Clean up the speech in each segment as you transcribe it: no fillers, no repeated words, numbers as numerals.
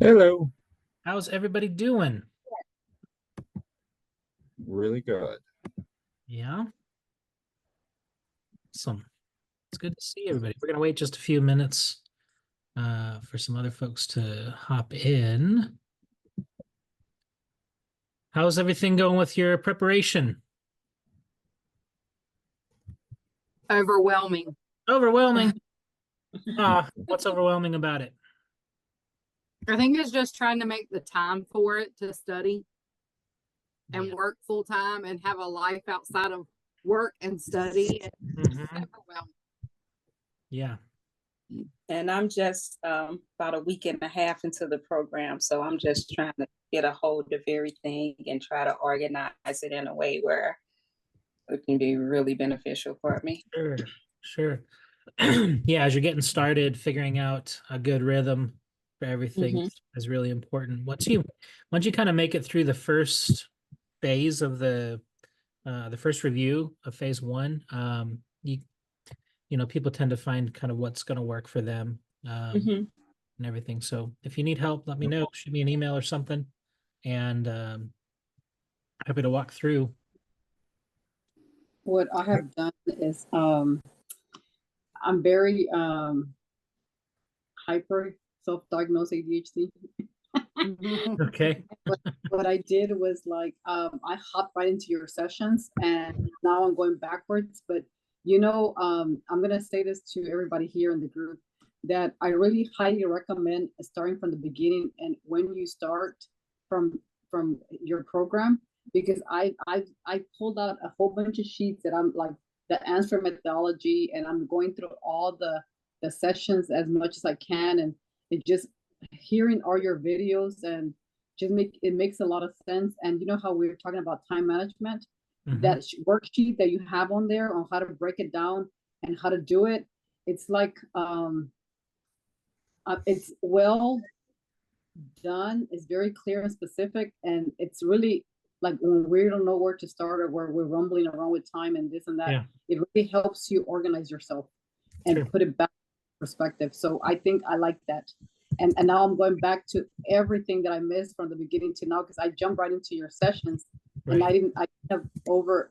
Hello. How's everybody doing? Really good. Yeah. Awesome. It's good to see everybody. We're going to wait just a few minutes for some other folks to hop in. How's everything going with your preparation? Overwhelming. Overwhelming. What's overwhelming about it? I think it's just trying to make the time for it to study and work full time and have a life outside of work and study. It's overwhelming. Yeah. And I'm just about a week and a half into the program. So I'm just trying to get a hold of everything and try to organize it in a way where it can be really beneficial for me. Sure. Yeah, as you're getting started, figuring out a good rhythm for everything is really important. Once you kind of make it through the first phase of the first review of phase one, you know, people tend to find kind of what's going to work for them and everything. So if you need help, let me know. Shoot me an email or something, and happy to walk through. What I have done is I'm very hyper self-diagnosed ADHD. Okay. What I did was like I hopped right into your sessions, and now I'm going backwards. But you know, I'm gonna say this to everybody here in the group that I really highly recommend starting from the beginning and when you start from your program, because I pulled out a whole bunch of sheets that I'm like the answer methodology, and I'm going through all the sessions as much as I can, and it just hearing all your videos and just makes a lot of sense. And you know how we were talking about time management, that worksheet that you have on there on how to break it down and how to do it, it's like it's well done, it's very clear and specific, and it's really like when we don't know where to start or where we're rumbling around with time and this and that, it really helps you organize yourself and put it back in perspective. So I think I like that. And now I'm going back to everything that I missed from the beginning to now, because I jumped right into your sessions and I have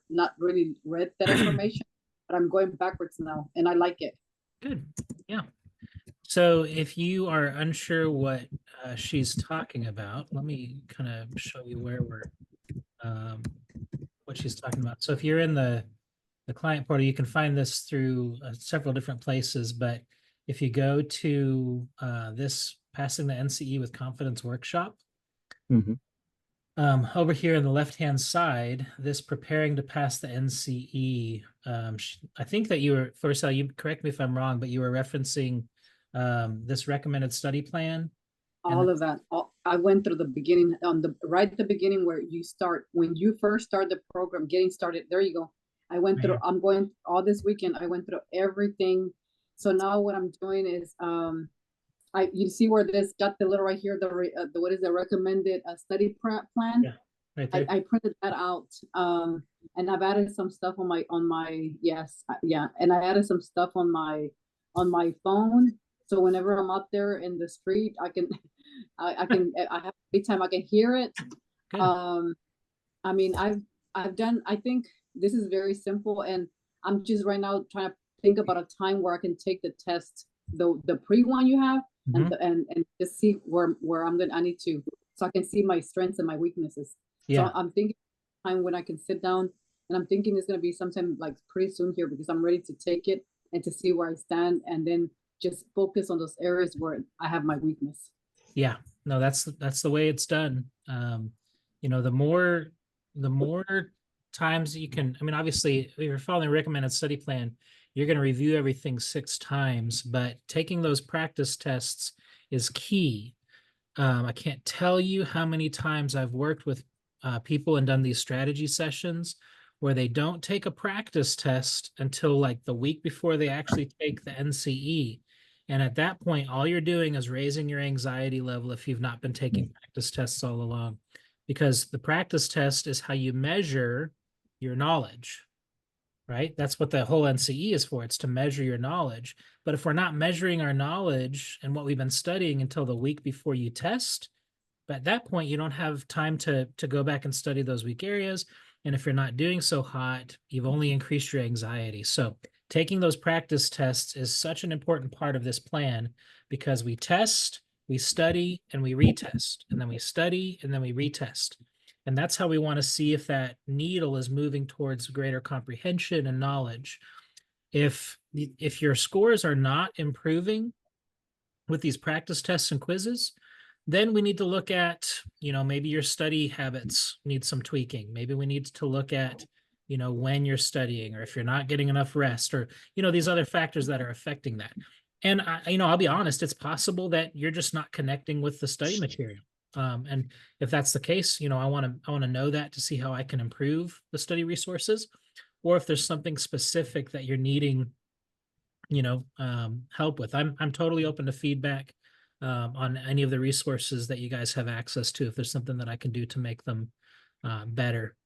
not really read that information, but I'm going backwards now and I like it. Good. Yeah. So if you are unsure what she's talking about, let me kind of show you where we're what she's talking about. So if you're in the client portal, you can find this through several different places, but if you go to this Passing the NCE with Confidence workshop, over here on the left-hand side, this Preparing to Pass the NCE, I think that you were, first of all, you correct me if I'm wrong, but you were referencing this recommended study plan. All of that. I went through the beginning, right at the beginning where you start, when you first start the program, getting started, there you go. I went through, I'm going all this weekend, I went through everything. So now what I'm doing is, you see where this got the little right here, the what is the recommended study prep plan? Yeah, right there. I printed that out, and I've added some stuff on my and I added some stuff on my phone. So whenever I'm out there in the street, I have free time, I can hear it. I mean, I've done. I think this is very simple, and I'm just right now trying to think about a time where I can take the test, the pre one you have, and just see where I need to, so I can see my strengths and my weaknesses. So I'm thinking time when I can sit down, and I'm thinking it's gonna be sometime like pretty soon here, because I'm ready to take it and to see where I stand, and then just focus on those areas where I have my weakness. Yeah, no, that's the way it's done. You know, the more times you can, I mean, obviously, if you're following a recommended study plan, you're going to review everything 6 times, but taking those practice tests is key. I can't tell you how many times I've worked with people and done these strategy sessions where they don't take a practice test until like the week before they actually take the NCE. And at that point, all you're doing is raising your anxiety level if you've not been taking practice tests all along, because the practice test is how you measure your knowledge, right? That's what the whole NCE is for. It's to measure your knowledge. But if we're not measuring our knowledge and what we've been studying until the week before you test, but at that point, you don't have time to go back and study those weak areas. And if you're not doing so hot, you've only increased your anxiety. So taking those practice tests is such an important part of this plan, because we test, we study, and we retest, and then we study, and then we retest. And that's how we want to see if that needle is moving towards greater comprehension and knowledge. If your scores are not improving with these practice tests and quizzes, then we need to look at, maybe your study habits need some tweaking. Maybe we need to look at, when you're studying, or if you're not getting enough rest, or, these other factors that are affecting that. And I'll be honest, it's possible that you're just not connecting with the study material. And if that's the case, I want to know that to see how I can improve the study resources, or if there's something specific that you're needing, help with. I'm totally open to feedback on any of the resources that you guys have access to. If there's something that I can do to make them better,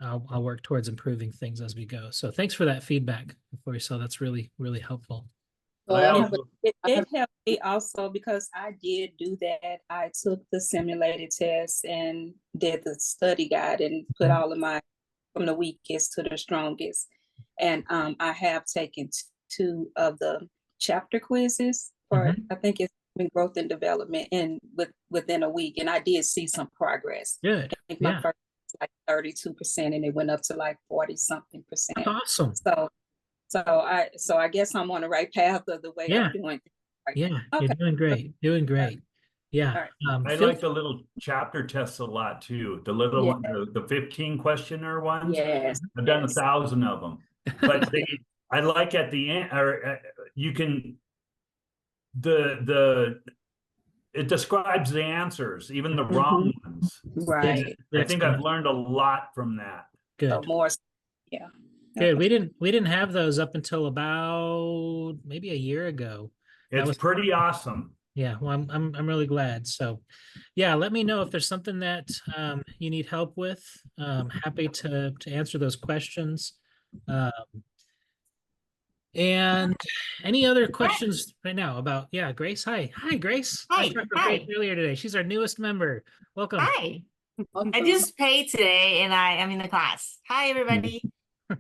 I'll work towards improving things as we go. So thanks for that feedback, Floriso. That's really, really helpful. So Well, I have it helped me also because I did do that. I took the simulated test and did the study guide and put all of my from the weakest to the strongest. And I have taken 2 of the chapter quizzes for, I think it's growth and development within a week. And I did see some progress. Good. I think my first was like 32% and it went up to like 40-something%. That's awesome. So I guess I'm on the right path of the way I'm doing. Right. Yeah, okay. You're doing great. Doing great. Yeah. Right. I like the little chapter tests a lot too. The little one, the 15 questionnaire ones. Yes. I've done 1,000 of them. But I like at the end, or you can it describes the answers, even the wrong ones. Right. I think I've learned a lot from that. Good. So more, yeah. Good. We didn't have those up until about maybe a year ago. It's pretty awesome. Yeah, well, I'm really glad. So, yeah, let me know if there's something that you need help with. Happy to answer those questions. And any other questions right now about, Grace? Hi, Grace. Hi. I talked to Grace earlier today. She's our newest member. Welcome. Hi. I just paid today and I am in the class. Hi, everybody.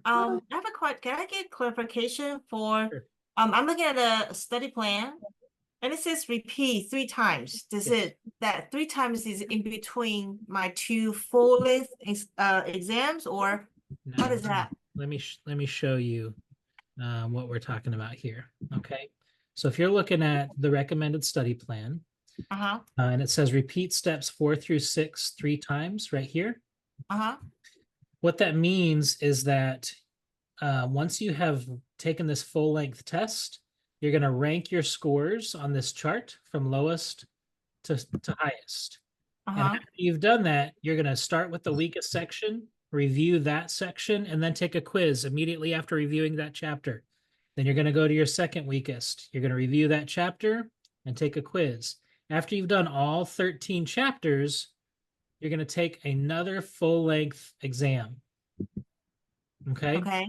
I have a can I get clarification for, Sure. I'm looking at a study plan and it says repeat 3 times. Does it, that 3 times is in between my 2 full-length exams, or No, what is that? Let me show you what we're talking about here. Okay. So if you're looking at the recommended study plan, and it says repeat steps 4 through 6 3 times right here. What that means is that once you have taken this full length test, you're going to rank your scores on this chart from lowest to highest. And after you've done that, you're going to start with the weakest section, review that section, and then take a quiz immediately after reviewing that chapter. Then you're going to go to your second weakest. You're going to review that chapter and take a quiz. After you've done all 13 chapters, you're going to take another full-length exam. Okay?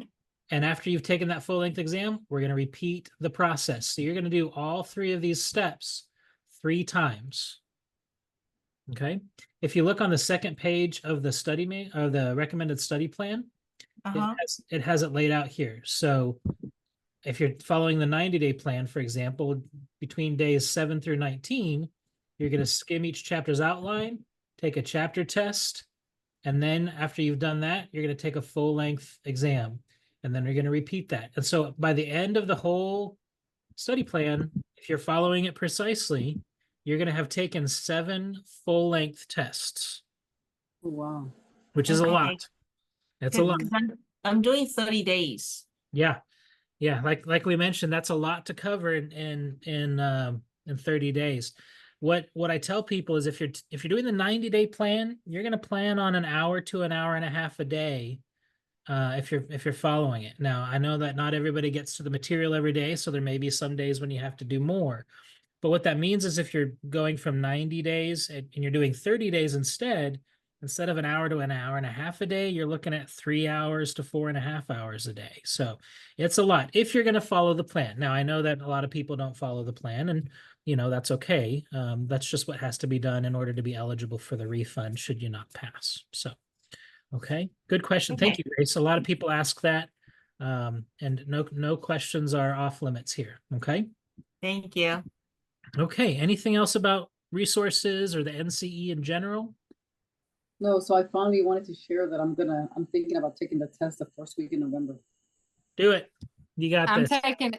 And after you've taken that full-length exam, we're going to repeat the process. So you're going to do all 3 of these steps 3 times. Okay? If you look on the second page of the the recommended study plan, it has it laid out here. So if you're following the 90-day plan, for example, between days 7 through 19, you're going to skim each chapter's outline, take a chapter test, and then after you've done that, you're going to take a full-length exam, and then you're going to repeat that. And so by the end of the whole study plan, if you're following it precisely, you're going to have taken 7 full-length tests. Wow. Which is a lot. It's a lot. I'm doing 30 days. Yeah. Like we mentioned, that's a lot to cover in 30 days. What I tell people is if you're doing the 90-day plan, you're going to plan on an hour to an hour and a half a day if you're following it. Now, I know that not everybody gets to the material every day, so there may be some days when you have to do more. But what that means is if you're going from 90 days and you're doing 30 days instead, instead of an hour to an hour and a half a day, you're looking at 3 hours to 4.5 hours a day. So it's a lot if you're going to follow the plan. Now, I know that a lot of people don't follow the plan, and that's okay. That's just what has to be done in order to be eligible for the refund should you not pass. So, okay, good question. Thank you, Grace. A lot of people ask that, and no questions are off limits here. Okay. Thank you. Okay. Anything else about resources or the NCE in general? No, so I finally wanted to share that I'm thinking about taking the test the first week in November. Do it. You got I'm this. taking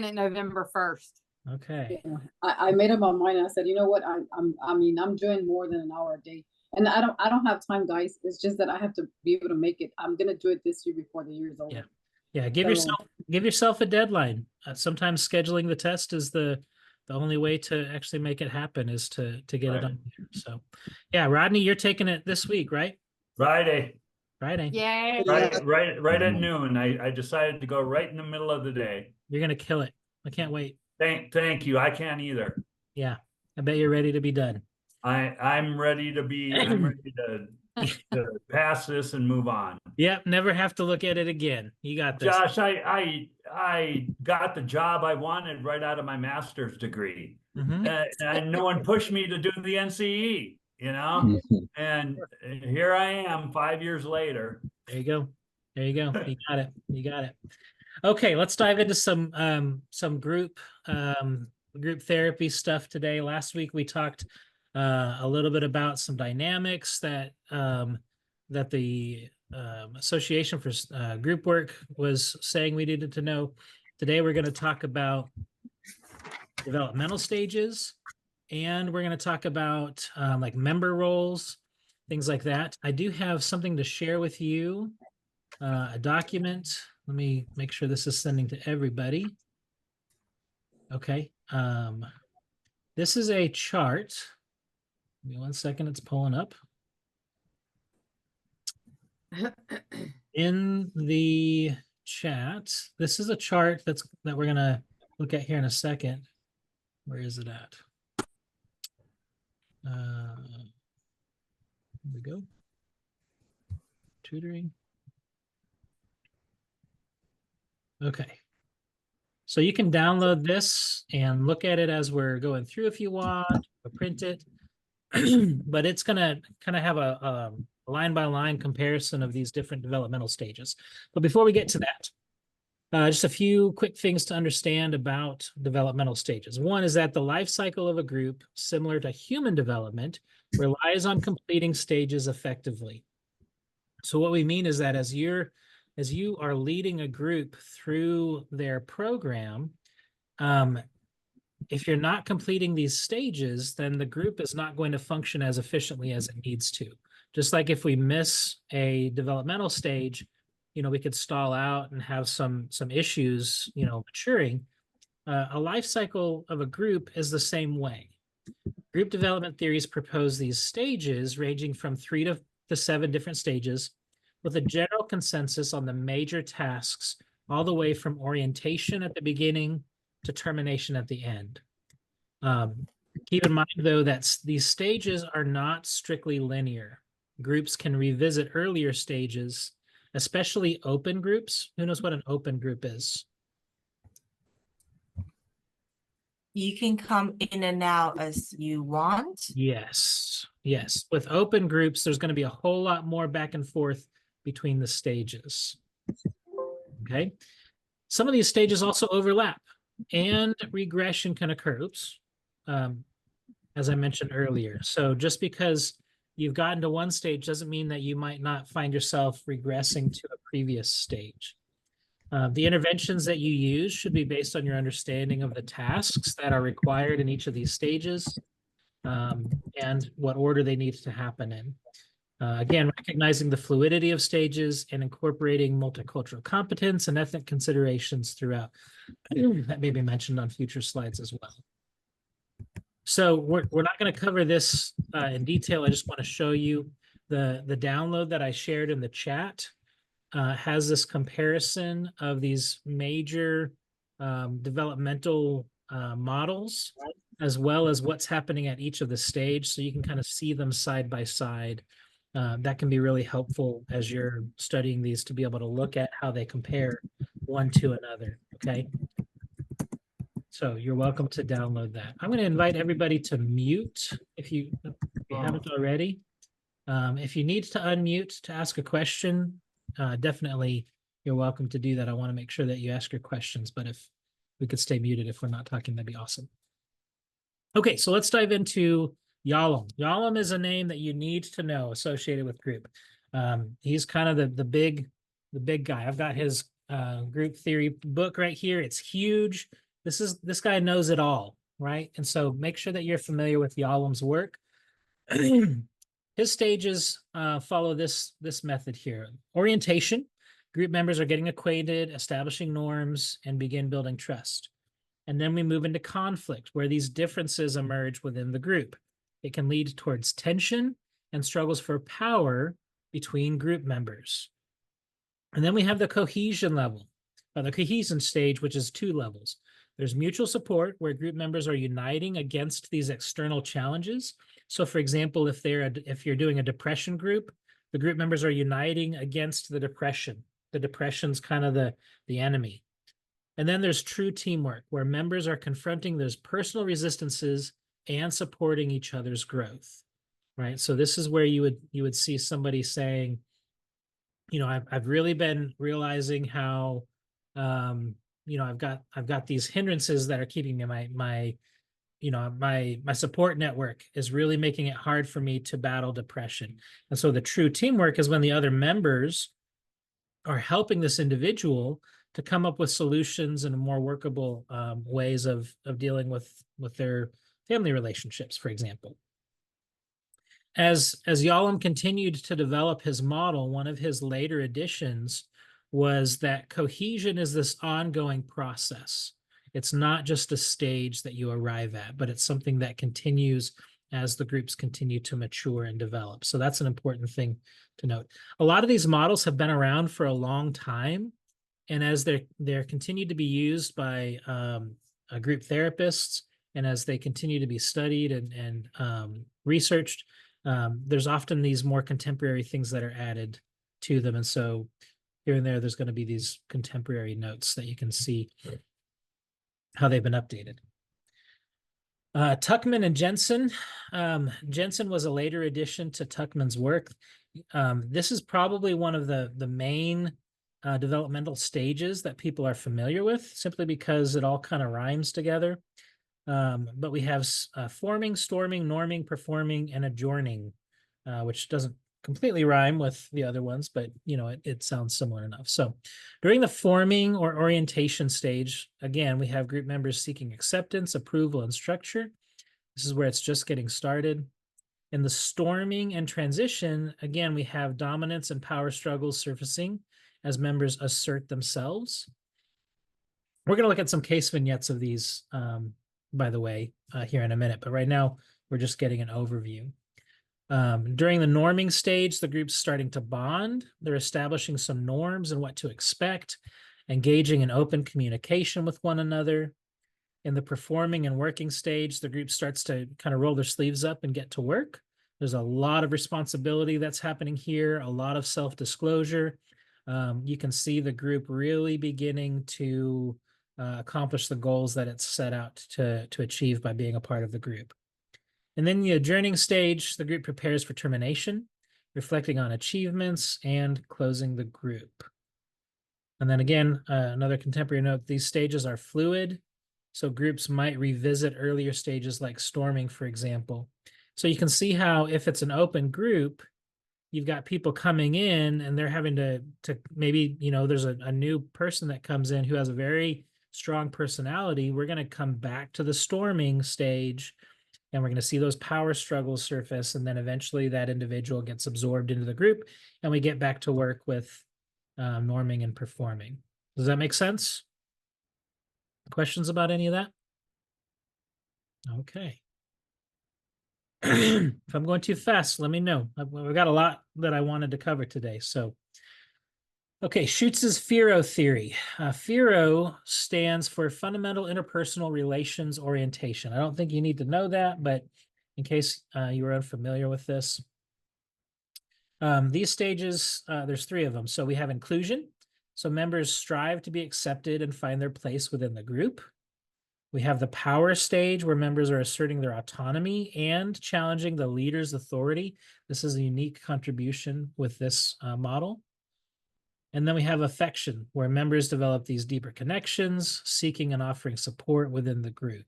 it November 1st. Okay. Yeah, I made up my mind. And I said, you know what? I'm doing more than an hour a day, and I don't have time, guys. It's just that I have to be able to make it. I'm gonna do it this year before the year's over. Yeah. Yeah. Give yourself a deadline. Sometimes scheduling the test is the only way to actually make it happen, is to get it on there. So yeah, Rodney, you're taking it this week, right? Friday, Yay. right at noon. I decided to go right in the middle of the day. You're gonna kill it. I can't wait. Thank you. I can't either. Yeah. I bet you're ready to be done. I'm ready to pass this and move on. Yep. Never have to look at it again. You got this. Josh, I got the job I wanted right out of my master's degree. And no one pushed me to do the NCE, and here I am 5 years later. There you go. You got it. Okay, let's dive into some group therapy stuff today. Last week we talked a little bit about some dynamics that the Association for Group Work was saying we needed to know. Today we're going to talk about developmental stages, and we're going to talk about like member roles, things like that. I do have something to share with you, a document. Let me make sure this is sending to everybody. Okay. This is a chart. Give me 1 second. It's pulling up. In the chat, this is a chart that we're going to look at here in a second. Where is it at? Here we go. Tutoring. Okay. So you can download this and look at it as we're going through if you want, or print it. But it's going to kind of have a line-by-line comparison of these different developmental stages. But before we get to that, just a few quick things to understand about developmental stages. One is that the life cycle of a group, similar to human development, relies on completing stages effectively. So what we mean is that as you are leading a group through their program, if you're not completing these stages, then the group is not going to function as efficiently as it needs to. Just like if we miss a developmental stage, we could stall out and have some issues, maturing. A life cycle of a group is the same way. Group development theories propose these stages ranging from 3 to 7 different stages, with a general consensus on the major tasks, all the way from orientation at the beginning to termination at the end. Keep in mind, though, that these stages are not strictly linear. Groups can revisit earlier stages, especially open groups. Who knows what an open group is? You can come in and out as you want. Yes. With open groups, there's going to be a whole lot more back and forth between the stages. Okay. Some of these stages also overlap, and regression can occur. Oops. As I mentioned earlier. So just because you've gotten to one stage doesn't mean that you might not find yourself regressing to a previous stage. The interventions that you use should be based on your understanding of the tasks that are required in each of these stages, and what order they need to happen in. Again, recognizing the fluidity of stages and incorporating multicultural competence and ethnic considerations throughout. That may be mentioned on future slides as well. So we're not going to cover this in detail. I just want to show you the download that I shared in the chat. Has this comparison of these major developmental models, as well as what's happening at each of the stage, so you can kind of see them side by side that can be really helpful as you're studying these to be able to look at how they compare one to another, okay? So you're welcome to download that. I'm going to invite everybody to mute if you haven't already. If you need to unmute to ask a question, definitely you're welcome to do that. I want to make sure that you ask your questions, but if we could stay muted if we're not talking, that'd be awesome. Okay, so let's dive into Yalom. Yalom is a name that you need to know associated with group. He's kind of the big guy. I've got his group theory book right here. It's huge. This guy knows it all, right? And so make sure that you're familiar with Yalom's work. His stages follow this method here. Orientation. Group members are getting acquainted, establishing norms, and begin building trust. And then we move into conflict, where these differences emerge within the group. It can lead towards tension and struggles for power between group members. And then we have the cohesion level, or the cohesion stage, which is 2 levels. There's mutual support, where group members are uniting against these external challenges. So for example, if you're doing a depression group, the group members are uniting against the depression. The depression's kind of the enemy. And then there's true teamwork, where members are confronting those personal resistances and supporting each other's growth, right? So this is where you would see somebody saying, you know, I've really been realizing how, you know, I've got these hindrances that are keeping me, my support network is really making it hard for me to battle depression. And so the true teamwork is when the other members are helping this individual to come up with solutions and more workable ways of dealing with their family relationships, for example. As Yalom continued to develop his model, one of his later additions was that cohesion is this ongoing process. It's not just a stage that you arrive at, but it's something that continues as the groups continue to mature and develop. So that's an important thing to note. A lot of these models have been around for a long time, and as they're continued to be used by group therapists, and as they continue to be studied and researched, there's often these more contemporary things that are added to them. And so here and there's going to be these contemporary notes that you can see how they've been updated. Tuckman and Jensen. Jensen was a later addition to Tuckman's work. This is probably one of the main developmental stages that people are familiar with, simply because it all kind of rhymes together. But we have forming, storming, norming, performing, and adjourning, which doesn't completely rhyme with the other ones, but you know, it sounds similar enough. So during the forming or orientation stage, again, we have group members seeking acceptance, approval, and structure. This is where it's just getting started. In the storming and transition, again, we have dominance and power struggles surfacing as members assert themselves. We're going to look at some case vignettes of these, by the way, here in a minute, but right now we're just getting an overview. During the norming stage, the group's starting to bond. They're establishing some norms and what to expect, engaging in open communication with one another. In the performing and working stage, the group starts to kind of roll their sleeves up and get to work. There's a lot of responsibility that's happening here, a lot of self-disclosure. You can see the group really beginning to accomplish the goals that it's set out to achieve by being a part of the group. And then the adjourning stage, the group prepares for termination, reflecting on achievements and closing the group. And then again, another contemporary note, these stages are fluid. So groups might revisit earlier stages like storming, for example. So you can see how if it's an open group, you've got people coming in and they're having to maybe, you know, there's a new person that comes in who has a very strong personality. We're going to come back to the storming stage, and we're going to see those power struggles surface, and then eventually that individual gets absorbed into the group, and we get back to work with norming and performing. Does that make sense? Questions about any of that? Okay. If I'm going too fast, let me know. I've got a lot that I wanted to cover today. So, okay, Schutz's FIRO theory. FIRO stands for Fundamental Interpersonal Relations Orientation. I don't think you need to know that, but in case you were unfamiliar with this. These stages, there's 3 of them. So we have inclusion. So members strive to be accepted and find their place within the group. We have the power stage where members are asserting their autonomy and challenging the leader's authority. This is a unique contribution with this model. And then we have affection, where members develop these deeper connections, seeking and offering support within the group.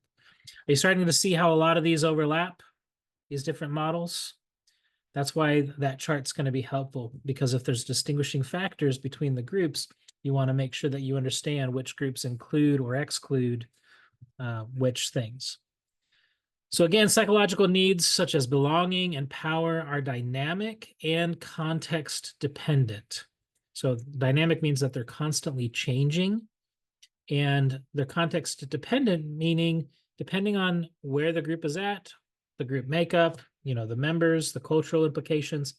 Are you starting to see how a lot of these overlap, these different models? That's why that chart's going to be helpful, because if there's distinguishing factors between the groups, you want to make sure that you understand which groups include or exclude which things. So again, psychological needs such as belonging and power are dynamic and context dependent. So dynamic means that they're constantly changing, and they're context dependent, meaning depending on where the group is at, the group makeup, the members, the cultural implications,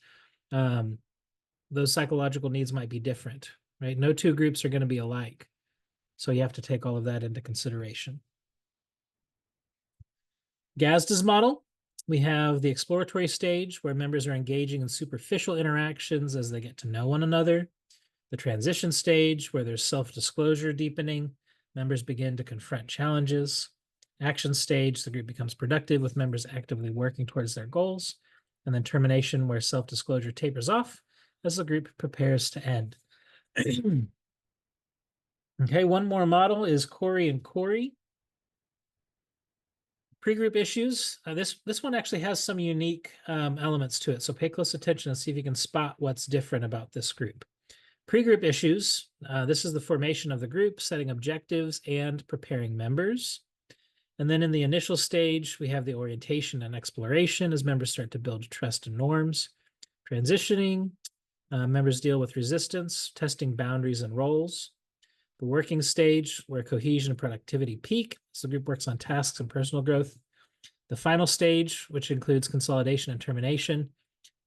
those psychological needs might be different, right? No 2 groups are going to be alike. So you have to take all of that into consideration. Gazda's model, we have the exploratory stage where members are engaging in superficial interactions as they get to know one another. The transition stage where there's self-disclosure deepening, members begin to confront challenges. Action stage, the group becomes productive with members actively working towards their goals. And then termination, where self-disclosure tapers off as the group prepares to end. Okay, one more model is Corey and Corey. Pre-group issues. This one actually has some unique elements to it. So pay close attention and see if you can spot what's different about this group. Pre-group issues. This is the formation of the group, setting objectives, and preparing members. And then in the initial stage, we have the orientation and exploration as members start to build trust and norms. Transitioning, members deal with resistance, testing boundaries and roles. The working stage, where cohesion and productivity peak, so the group works on tasks and personal growth. The final stage, which includes consolidation and termination,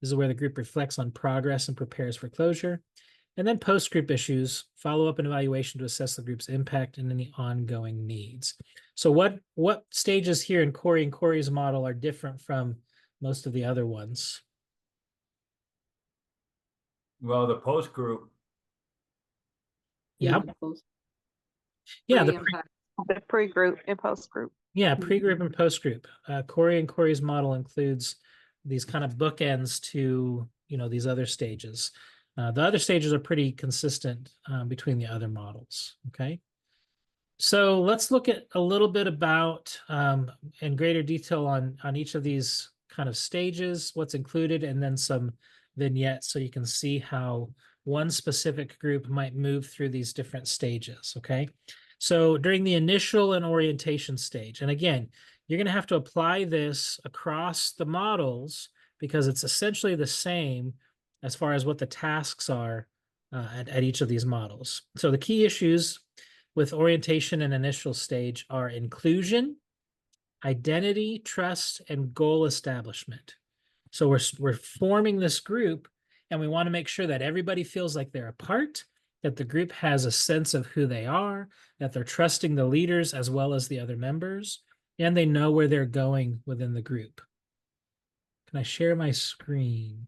this is where the group reflects on progress and prepares for closure. And then post-group issues, follow-up and evaluation to assess the group's impact and any ongoing needs. So what stages here in Corey and Corey's model are different from most of the other ones? Well, the post group. Yeah. Yeah, The pre-group and post-group. Yeah, pre-group and post-group. Corey and Corey's model includes these kind of bookends to, these other stages. The other stages are pretty consistent between the other models, okay? So let's look at a little bit about, in greater detail on each of these kind of stages, what's included, and then some vignettes so you can see how one specific group might move through these different stages, okay? So during the initial and orientation stage, and again, you're going to have to apply this across the models because it's essentially the same as far as what the tasks are at each of these models. So the key issues with orientation and initial stage are inclusion, identity, trust, and goal establishment. So we're forming this group, and we want to make sure that everybody feels like they're a part, that the group has a sense of who they are, that they're trusting the leaders as well as the other members, and they know where they're going within the group. Can I share my screen?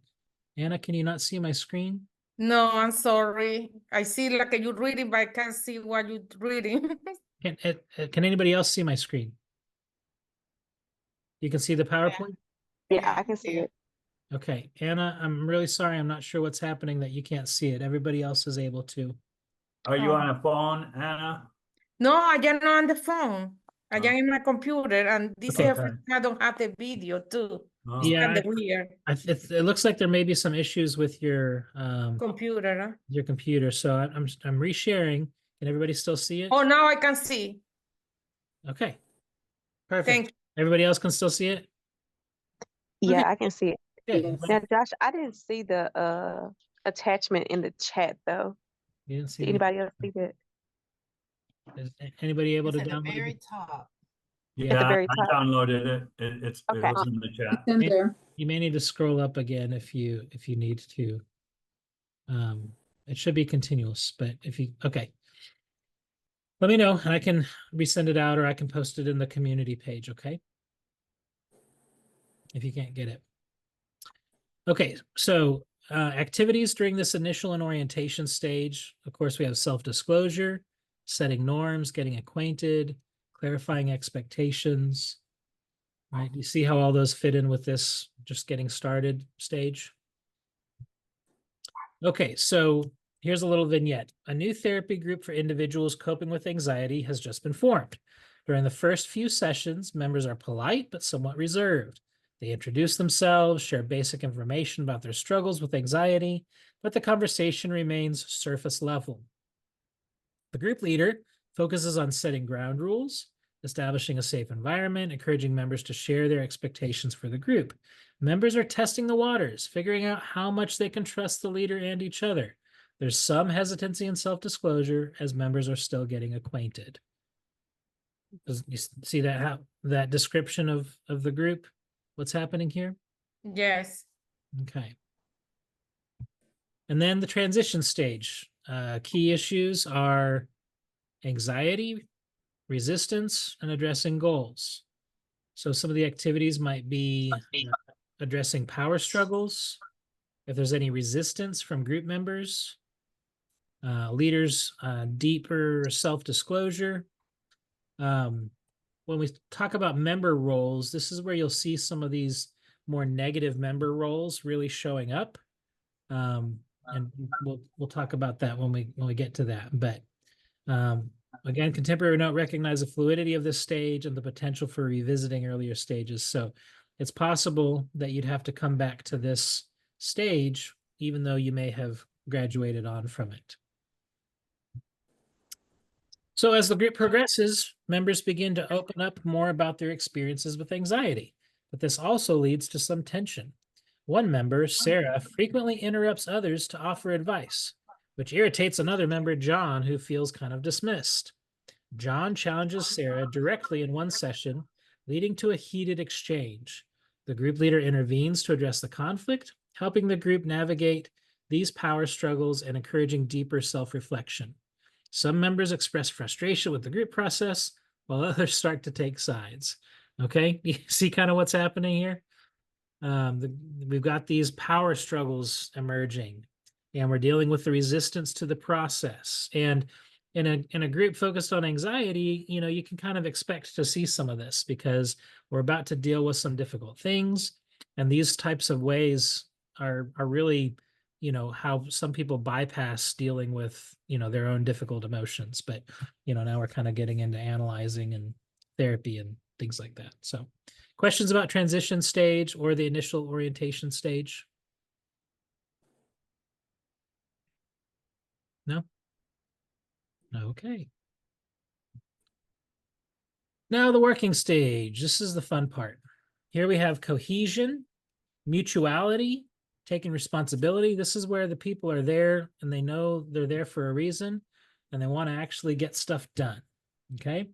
Anna, can you not see my screen? No, I'm sorry. I see like you're reading, but I can't see what you're reading. Can anybody else see my screen? You can see the PowerPoint? Yeah, I can see it. Okay, Anna, I'm really sorry. I'm not sure what's happening that you can't see it. Everybody else is able to. Are you on a phone, Anna? No, I am not on the phone. I am in my computer, and this Okay, is I don't have the video too. Oh. It's Yeah, kind of weird. it looks like there may be some issues with your Computer. Huh? your computer. So I'm resharing. Can everybody still see it? Oh, now I can see. Okay, perfect. Thank you. Everybody else can still see it? Yeah, Okay. I can see it. Okay. Now, Josh, I didn't see the attachment in the chat though. You didn't see Did anybody else see that? Is anybody able to It's at the download very it? top. Yeah, very I top. downloaded it. It Okay. was in the chat. It's in there. You may need to scroll up again if you need to. It should be continuous, but okay. Let me know and I can resend it out or I can post it in the community page, okay? If you can't get it. Okay, so activities during this initial and orientation stage. Of course, we have self-disclosure, setting norms, getting acquainted, clarifying expectations. Right? You see how all those fit in with this just getting started stage? Okay, so here's a little vignette. A new therapy group for individuals coping with anxiety has just been formed. During the first few sessions, members are polite but somewhat reserved. They introduce themselves, share basic information about their struggles with anxiety, but the conversation remains surface level. The group leader focuses on setting ground rules, establishing a safe environment, encouraging members to share their expectations for the group. Members are testing the waters, figuring out how much they can trust the leader and each other. There's some hesitancy and self-disclosure as members are still getting acquainted. Does you see that description of the group? What's happening here? Yes. Okay. And then the transition stage. Key issues are anxiety, resistance, and addressing goals. So some of the activities might be addressing power struggles, if there's any resistance from group members, leaders, deeper self-disclosure. When we talk about member roles, this is where you'll see some of these more negative member roles really showing up. And we'll talk about that when we get to that. But again, contemporary note recognize the fluidity of this stage and the potential for revisiting earlier stages. So it's possible that you'd have to come back to this stage, even though you may have graduated on from it. So as the group progresses, members begin to open up more about their experiences with anxiety, but this also leads to some tension. One member, Sarah, frequently interrupts others to offer advice, which irritates another member, John, who feels kind of dismissed. John challenges Sarah directly in one session, leading to a heated exchange. The group leader intervenes to address the conflict, helping the group navigate these power struggles and encouraging deeper self-reflection. Some members express frustration with the group process, while others start to take sides. Okay, you see kind of what's happening here? We've got these power struggles emerging, and we're dealing with the resistance to the process. And in a group focused on anxiety, you know, you can kind of expect to see some of this because we're about to deal with some difficult things. And these types of ways are really, you know, how some people bypass dealing with, you know, their own difficult emotions. But, you know, now we're kind of getting into analyzing and therapy and things like that. So questions about transition stage or the initial orientation stage? No? Okay. Now the working stage. This is the fun part. Here we have cohesion, mutuality, taking responsibility. This is where the people are there and they know they're there for a reason and they want to actually get stuff done. Okay.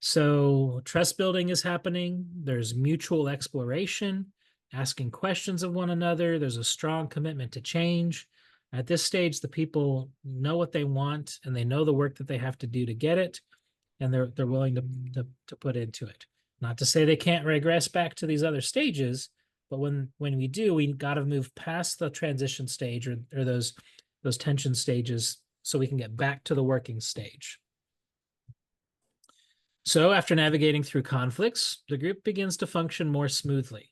So trust building is happening. There's mutual exploration, asking questions of one another. There's a strong commitment to change. At this stage, the people know what they want and they know the work that they have to do to get it, and they're willing to put into it. Not to say they can't regress back to these other stages, but when we do, we got to move past the transition stage or those tension stages so we can get back to the working stage. So after navigating through conflicts, the group begins to function more smoothly.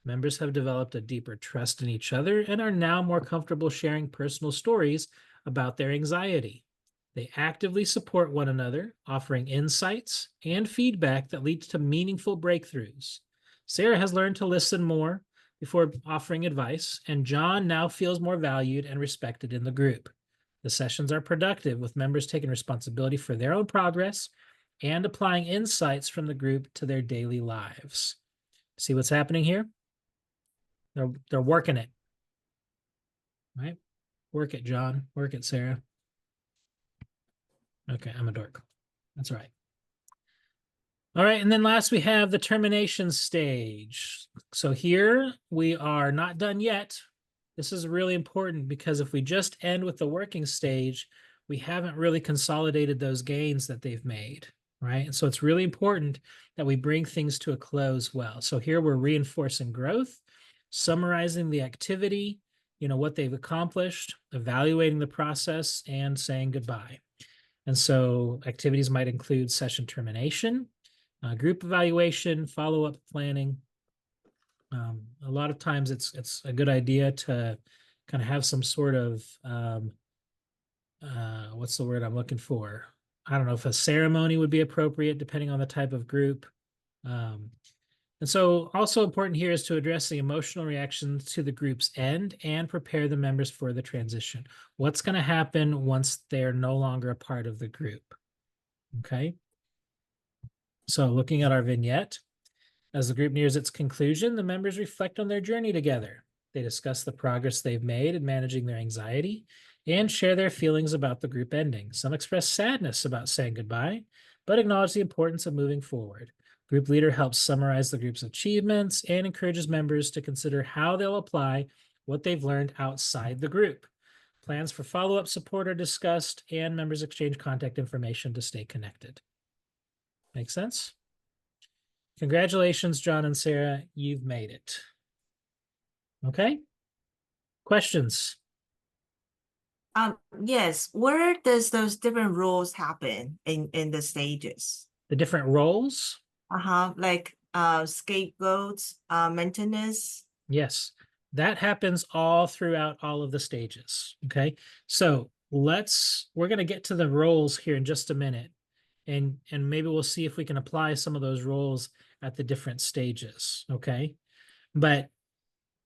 Members have developed a deeper trust in each other and are now more comfortable sharing personal stories about their anxiety. They actively support one another, offering insights and feedback that leads to meaningful breakthroughs. Sarah has learned to listen more before offering advice, and John now feels more valued and respected in the group. The sessions are productive, with members taking responsibility for their own progress and applying insights from the group to their daily lives. See what's happening here? They're working it, right? Work it, John. Work it, Sarah. Okay, I'm a dork. That's all right. All right, and then last we have the termination stage. So here we are not done yet. This is really important because if we just end with the working stage, we haven't really consolidated those gains that they've made, right? And so it's really important that we bring things to a close well. So here we're reinforcing growth, summarizing the activity, what they've accomplished, evaluating the process, and saying goodbye. And so activities might include session termination, group evaluation, follow-up planning. A lot of times it's a good idea to kind of have some sort of, what's the word I'm looking for? I don't know if a ceremony would be appropriate depending on the type of group. And so also important here is to address the emotional reactions to the group's end and prepare the members for the transition. What's going to happen once they're no longer a part of the group? Okay. So looking at our vignette, as the group nears its conclusion, the members reflect on their journey together. They discuss the progress they've made in managing their anxiety and share their feelings about the group ending. Some express sadness about saying goodbye, but acknowledge the importance of moving forward. Group leader helps summarize the group's achievements and encourages members to consider how they'll apply what they've learned outside the group. Plans for follow-up support are discussed, and members exchange contact information to stay connected. Make sense? Congratulations, John and Sarah. You've made it. Okay. Questions? Yes. Where does those different roles happen in the stages? The different roles? Like scapegoats, maintenance. Yes, that happens all throughout all of the stages. Okay, so we're going to get to the roles here in just a minute, and maybe we'll see if we can apply some of those roles at the different stages. Okay, but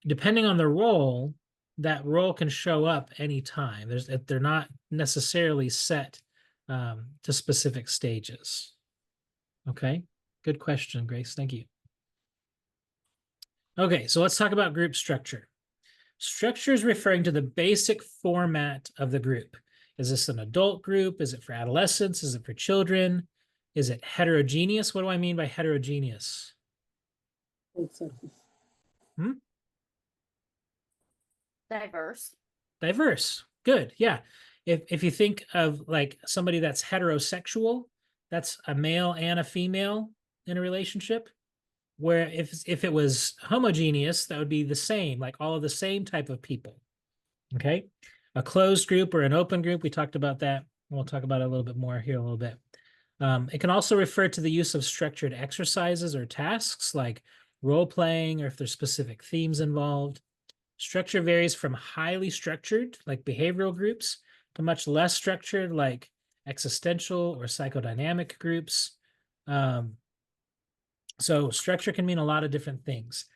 depending on the role, that role can show up anytime. They're not necessarily set to specific stages. Okay. Good question, Grace. Thank you. Okay, so let's talk about group structure. Structure is referring to the basic format of the group. Is this an adult group? Is it for adolescents? Is it for children? Is it heterogeneous? What do I mean by heterogeneous? Diverse. Diverse. Good. Yeah. If you think of like somebody that's heterosexual, that's a male and a female in a relationship, where if it was homogeneous, that would be the same, like all of the same type of people. Okay. A closed group or an open group, we talked about that. We'll talk about it a little bit more here a little bit. It can also refer to the use of structured exercises or tasks like role playing, or if there's specific themes involved. Structure varies from highly structured, like behavioral groups, to much less structured, like existential or psychodynamic groups. So structure can mean a lot of different things.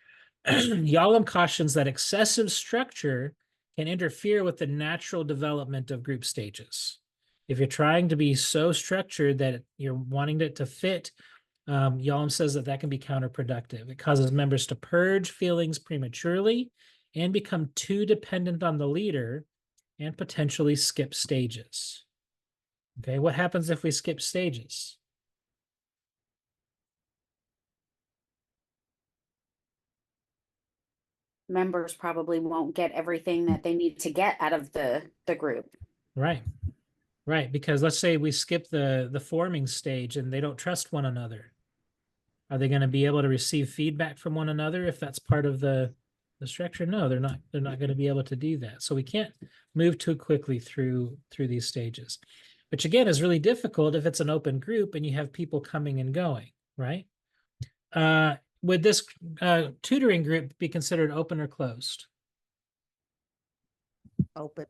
Yalom cautions that excessive structure can interfere with the natural development of group stages. If you're trying to be so structured that you're wanting it to fit, Yalom says that can be counterproductive. It causes members to purge feelings prematurely and become too dependent on the leader and potentially skip stages. Okay, what happens if we skip stages? Members probably won't get everything that they need to get out of the group. Right. Right, because let's say we skip the forming stage and they don't trust one another. Are they going to be able to receive feedback from one another if that's part of the structure? No, they're not going to be able to do that. So we can't move too quickly through these stages, which again is really difficult if it's an open group and you have people coming and going, right? Would this tutoring group be considered open or closed? Open.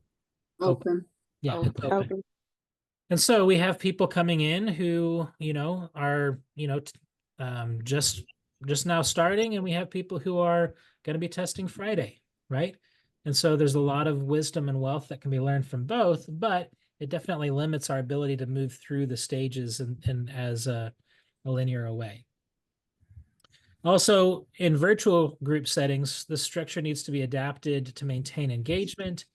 Open. Yeah, Open. it's open. And so we have people coming in who, are, just now starting, and we have people who are going to be testing Friday, right? And so there's a lot of wisdom and wealth that can be learned from both, but it definitely limits our ability to move through the stages and as a linear way. Also, in virtual group settings, the structure needs to be adapted to maintain engagement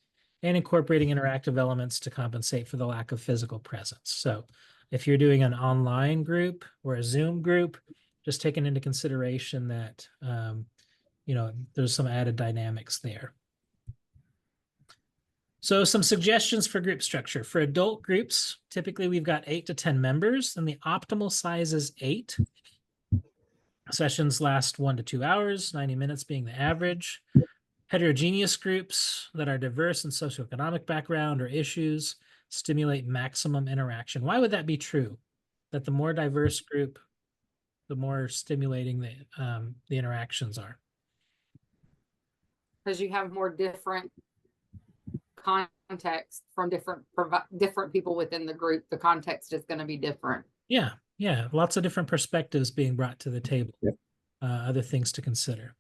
and incorporating interactive elements to compensate for the lack of physical presence. So if you're doing an online group or a Zoom group, just taking into consideration that, there's some added dynamics there. So some suggestions for group structure. For adult groups, typically we've got 8 to 10 members, and the optimal size is 8. Sessions last 1 to 2 hours, 90 minutes being the average. Heterogeneous groups that are diverse in socioeconomic background or issues stimulate maximum interaction. Why would that be true? That the more diverse group, the more stimulating the interactions are. Because you have more different context from different people within the group. The context is going to be different. Yeah, yeah, lots of different perspectives being brought to the table. Yep. Other things to consider.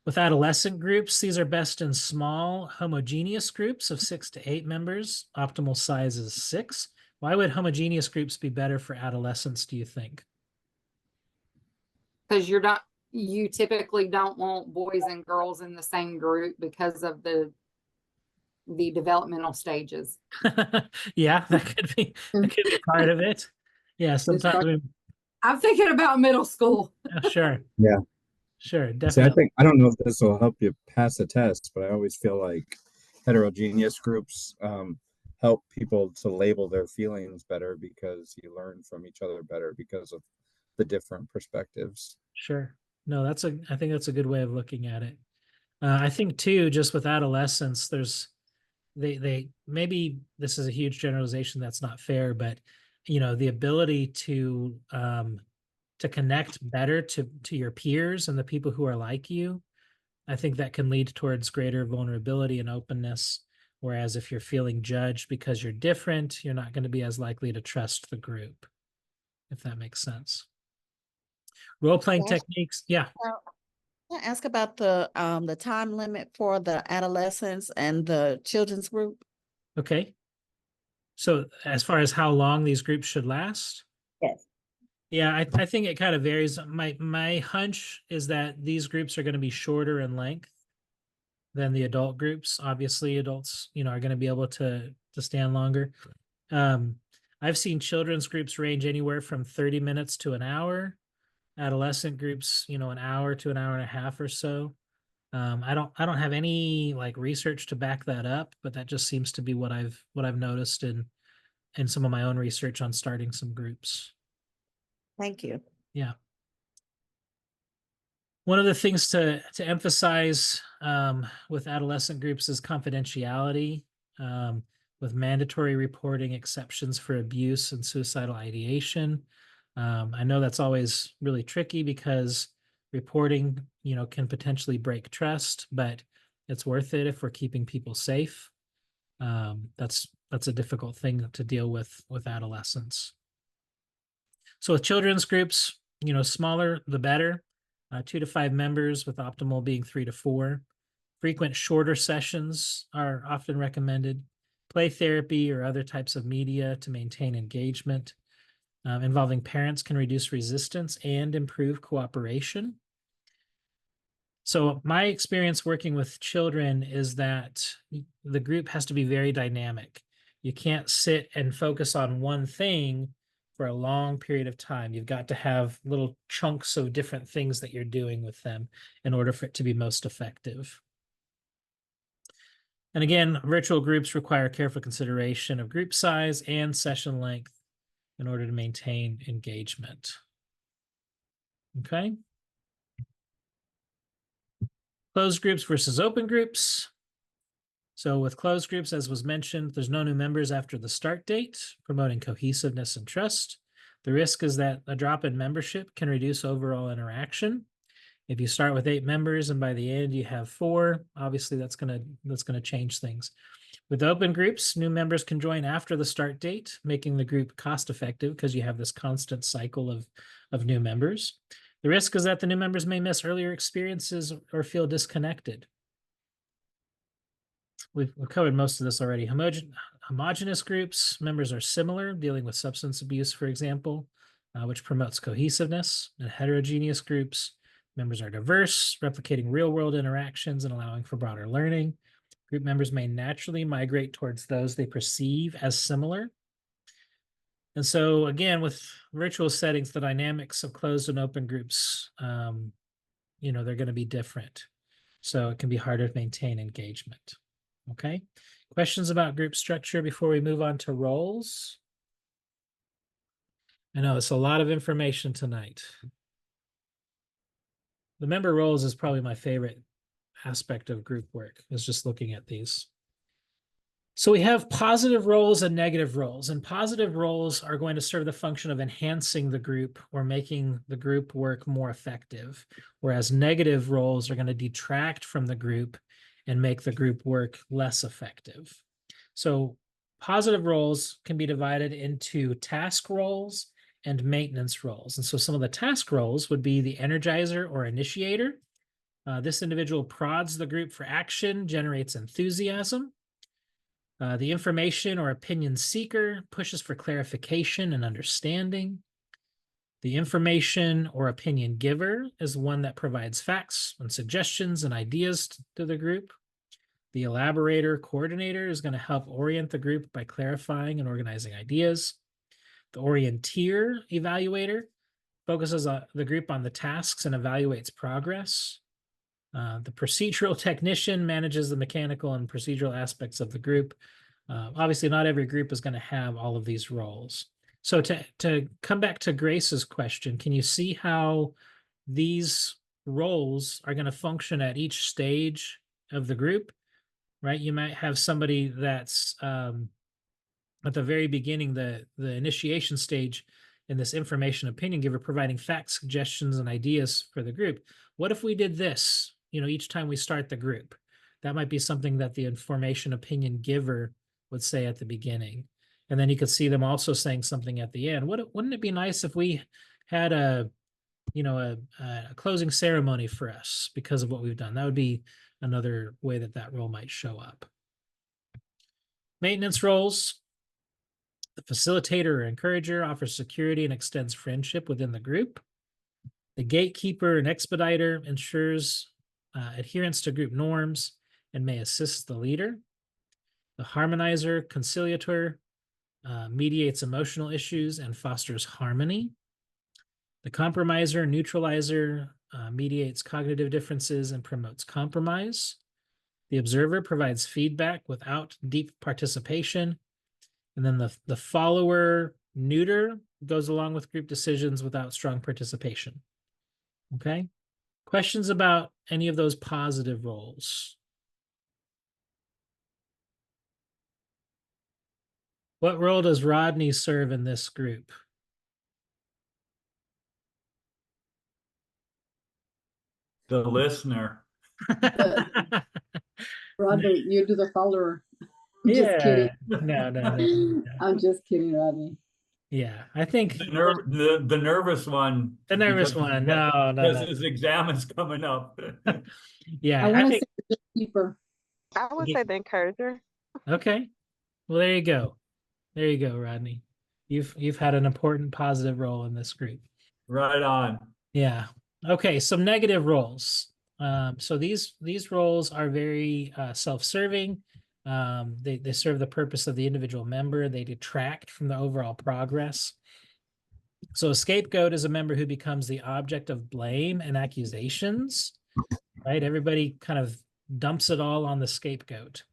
With adolescent groups, these are best in small, homogeneous groups of 6 to 8 members. Optimal size is 6. Why would homogeneous groups be better for adolescents, do you think? Because you typically don't want boys and girls in the same group because of the developmental stages. Yeah, that could be part of it. Yeah, sometimes I'm thinking about middle school. sure. Yeah. Sure, See, I definitely. don't know if this will help you pass a test, but I always feel like heterogeneous groups help people to label their feelings better because you learn from each other better because of the different perspectives. Sure. No, I think that's a good way of looking at it. I think too, just with adolescents, they maybe this is a huge generalization that's not fair, but the ability to connect better to your peers and the people who are like you, I think that can lead towards greater vulnerability and openness. Whereas if you're feeling judged because you're different, you're not going to be as likely to trust the group, if that makes sense. Role-playing techniques. Yeah. Can I ask about the time limit for the adolescents and the children's group? Okay. So as far as how long these groups should last? Yes. Yeah, I think it kind of varies. My hunch is that these groups are going to be shorter in length than the adult groups. Obviously, adults, are going to be able to stand longer. I've seen children's groups range anywhere from 30 minutes to an hour. Adolescent groups, an hour to an hour and a half or so. I don't have any research to back that up, but that just seems to be what I've noticed in some of my own research on starting some groups. Thank you. Yeah. One of the things to emphasize with adolescent groups is confidentiality, with mandatory reporting, exceptions for abuse and suicidal ideation. I know that's always really tricky because reporting, can potentially break trust, but it's worth it if we're keeping people safe. That's a difficult thing to deal with adolescents. So with children's groups, smaller the better. 2 to 5 members, with optimal being 3 to 4. Frequent shorter sessions are often recommended. Play therapy or other types of media to maintain engagement. Involving parents can reduce resistance and improve cooperation. So my experience working with children is that the group has to be very dynamic. You can't sit and focus on one thing for a long period of time. You've got to have little chunks of different things that you're doing with them in order for it to be most effective. And again, virtual groups require careful consideration of group size and session length in order to maintain engagement. Okay. Closed groups versus open groups. So with closed groups, as was mentioned, there's no new members after the start date, promoting cohesiveness and trust. The risk is that a drop in membership can reduce overall interaction. If you start with 8 members and by the end you have 4, obviously that's gonna change things. With open groups, new members can join after the start date, making the group cost effective because you have this constant cycle of new members. The risk is that the new members may miss earlier experiences or feel disconnected. We've covered most of this already. Homogeneous groups, members are similar, dealing with substance abuse, for example, which promotes cohesiveness. And heterogeneous groups, members are diverse, replicating real-world interactions and allowing for broader learning. Group members may naturally migrate towards those they perceive as similar. And so, again, with virtual settings, the dynamics of closed and open groups, they're going to be different. So it can be harder to maintain engagement. Okay. Questions about group structure before we move on to roles? I know it's a lot of information tonight. The member roles is probably my favorite aspect of group work, is just looking at these. So we have positive roles and negative roles, and positive roles are going to serve the function of enhancing the group or making the group work more effective, whereas negative roles are going to detract from the group and make the group work less effective. So positive roles can be divided into task roles and maintenance roles. And so some of the task roles would be the energizer or initiator. This individual prods the group for action, generates enthusiasm. The information or opinion seeker pushes for clarification and understanding. The information or opinion giver is one that provides facts and suggestions and ideas to the group. The elaborator coordinator is going to help orient the group by clarifying and organizing ideas. The orienteer evaluator focuses the group on the tasks and evaluates progress. The procedural technician manages the mechanical and procedural aspects of the group. Obviously, not every group is going to have all of these roles. So to come back to Grace's question, can you see how these roles are going to function at each stage of the group, right? You might have somebody that's at the very beginning, the initiation stage in this information opinion giver, providing facts, suggestions, and ideas for the group. What if we did this, each time we start the group? That might be something that the information opinion giver would say at the beginning. And then you could see them also saying something at the end. Wouldn't it be nice if we had a closing ceremony for us because of what we've done? That would be another way that role might show up. Maintenance roles. The facilitator or encourager offers security and extends friendship within the group. The gatekeeper and expediter ensures adherence to group norms and may assist the leader. The harmonizer, conciliator, mediates emotional issues and fosters harmony. The compromiser, neutralizer, mediates cognitive differences and promotes compromise. The observer provides feedback without deep participation. And then the follower, neuter, goes along with group decisions without strong participation. Okay? Questions about any of those positive roles? What role does Rodney serve in this group? The listener. Rodney, you do the follower. I'm Yeah. just kidding. No. I'm just kidding, Rodney. Yeah, I think The nervous one. the nervous because- one. No. Because his exam is coming up. Yeah, I want to think say the gatekeeper. I would say the encourager. okay. Well, there you go. There you go, Rodney. You've had an important positive role in this group. Right on. Yeah. Okay, some negative roles. So these roles are very self-serving. They serve the purpose of the individual member. They detract from the overall progress. So a scapegoat is a member who becomes the object of blame and accusations, right? Everybody kind of dumps it all on the scapegoat.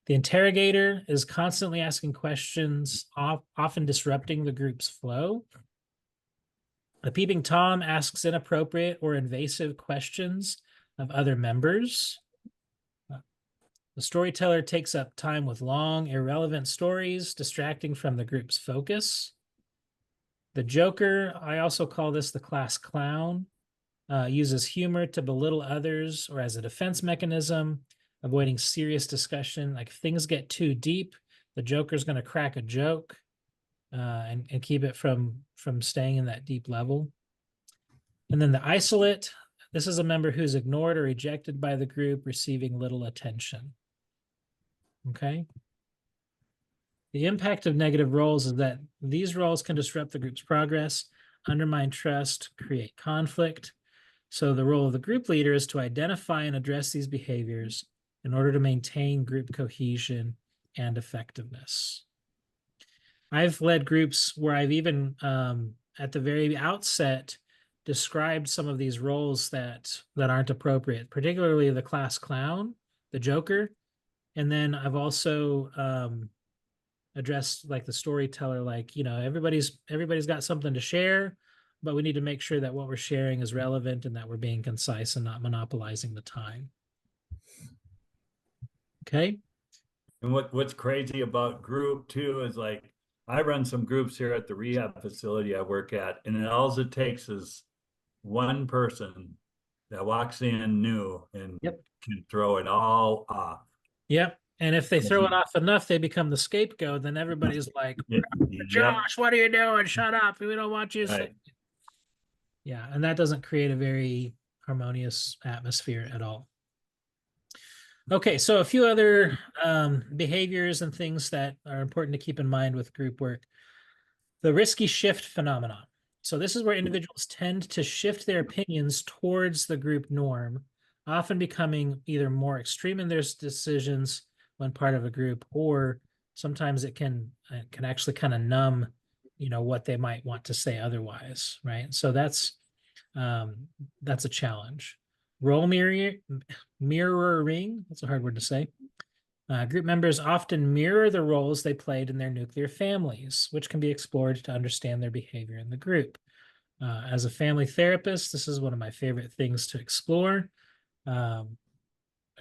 The interrogator is constantly asking questions, often disrupting the group's flow. The peeping Tom asks inappropriate or invasive questions of other members. The storyteller takes up time with long, irrelevant stories, distracting from the group's focus. The joker, I also call this the class clown, uses humor to belittle others or as a defense mechanism, avoiding serious discussion. Like if things get too deep, the joker's going to crack a joke and keep it from staying in that deep level. And then the isolate, this is a member who's ignored or rejected by the group, receiving little attention. Okay. The impact of negative roles is that these roles can disrupt the group's progress, undermine trust, create conflict. So the role of the group leader is to identify and address these behaviors in order to maintain group cohesion and effectiveness. I've led groups where I've even, at the very outset, described some of these roles that aren't appropriate, particularly the class clown, the joker. And then I've also addressed like the storyteller, like, everybody's got something to share, but we need to make sure that what we're sharing is relevant and that we're being concise and not monopolizing the time. Okay. And what's crazy about group too is like I run some groups here at the rehab facility I work at, and all it takes is one person that walks in new and can throw it all off. Yep. And if they throw it off enough, they become the scapegoat. Then everybody's like, Josh, what are you doing? Shut up. We don't want you. Right. Yeah. And that doesn't create a very harmonious atmosphere at all. Okay. So a few other behaviors and things that are important to keep in mind with group work. The risky shift phenomenon. So this is where individuals tend to shift their opinions towards the group norm, often becoming either more extreme in their decisions when part of a group, or sometimes it can actually kind of numb, what they might want to say otherwise, right? So that's a challenge. Role mirroring, that's a hard word to say. Group members often mirror the roles they played in their nuclear families, which can be explored to understand their behavior in the group. As a family therapist, this is one of my favorite things to explore. A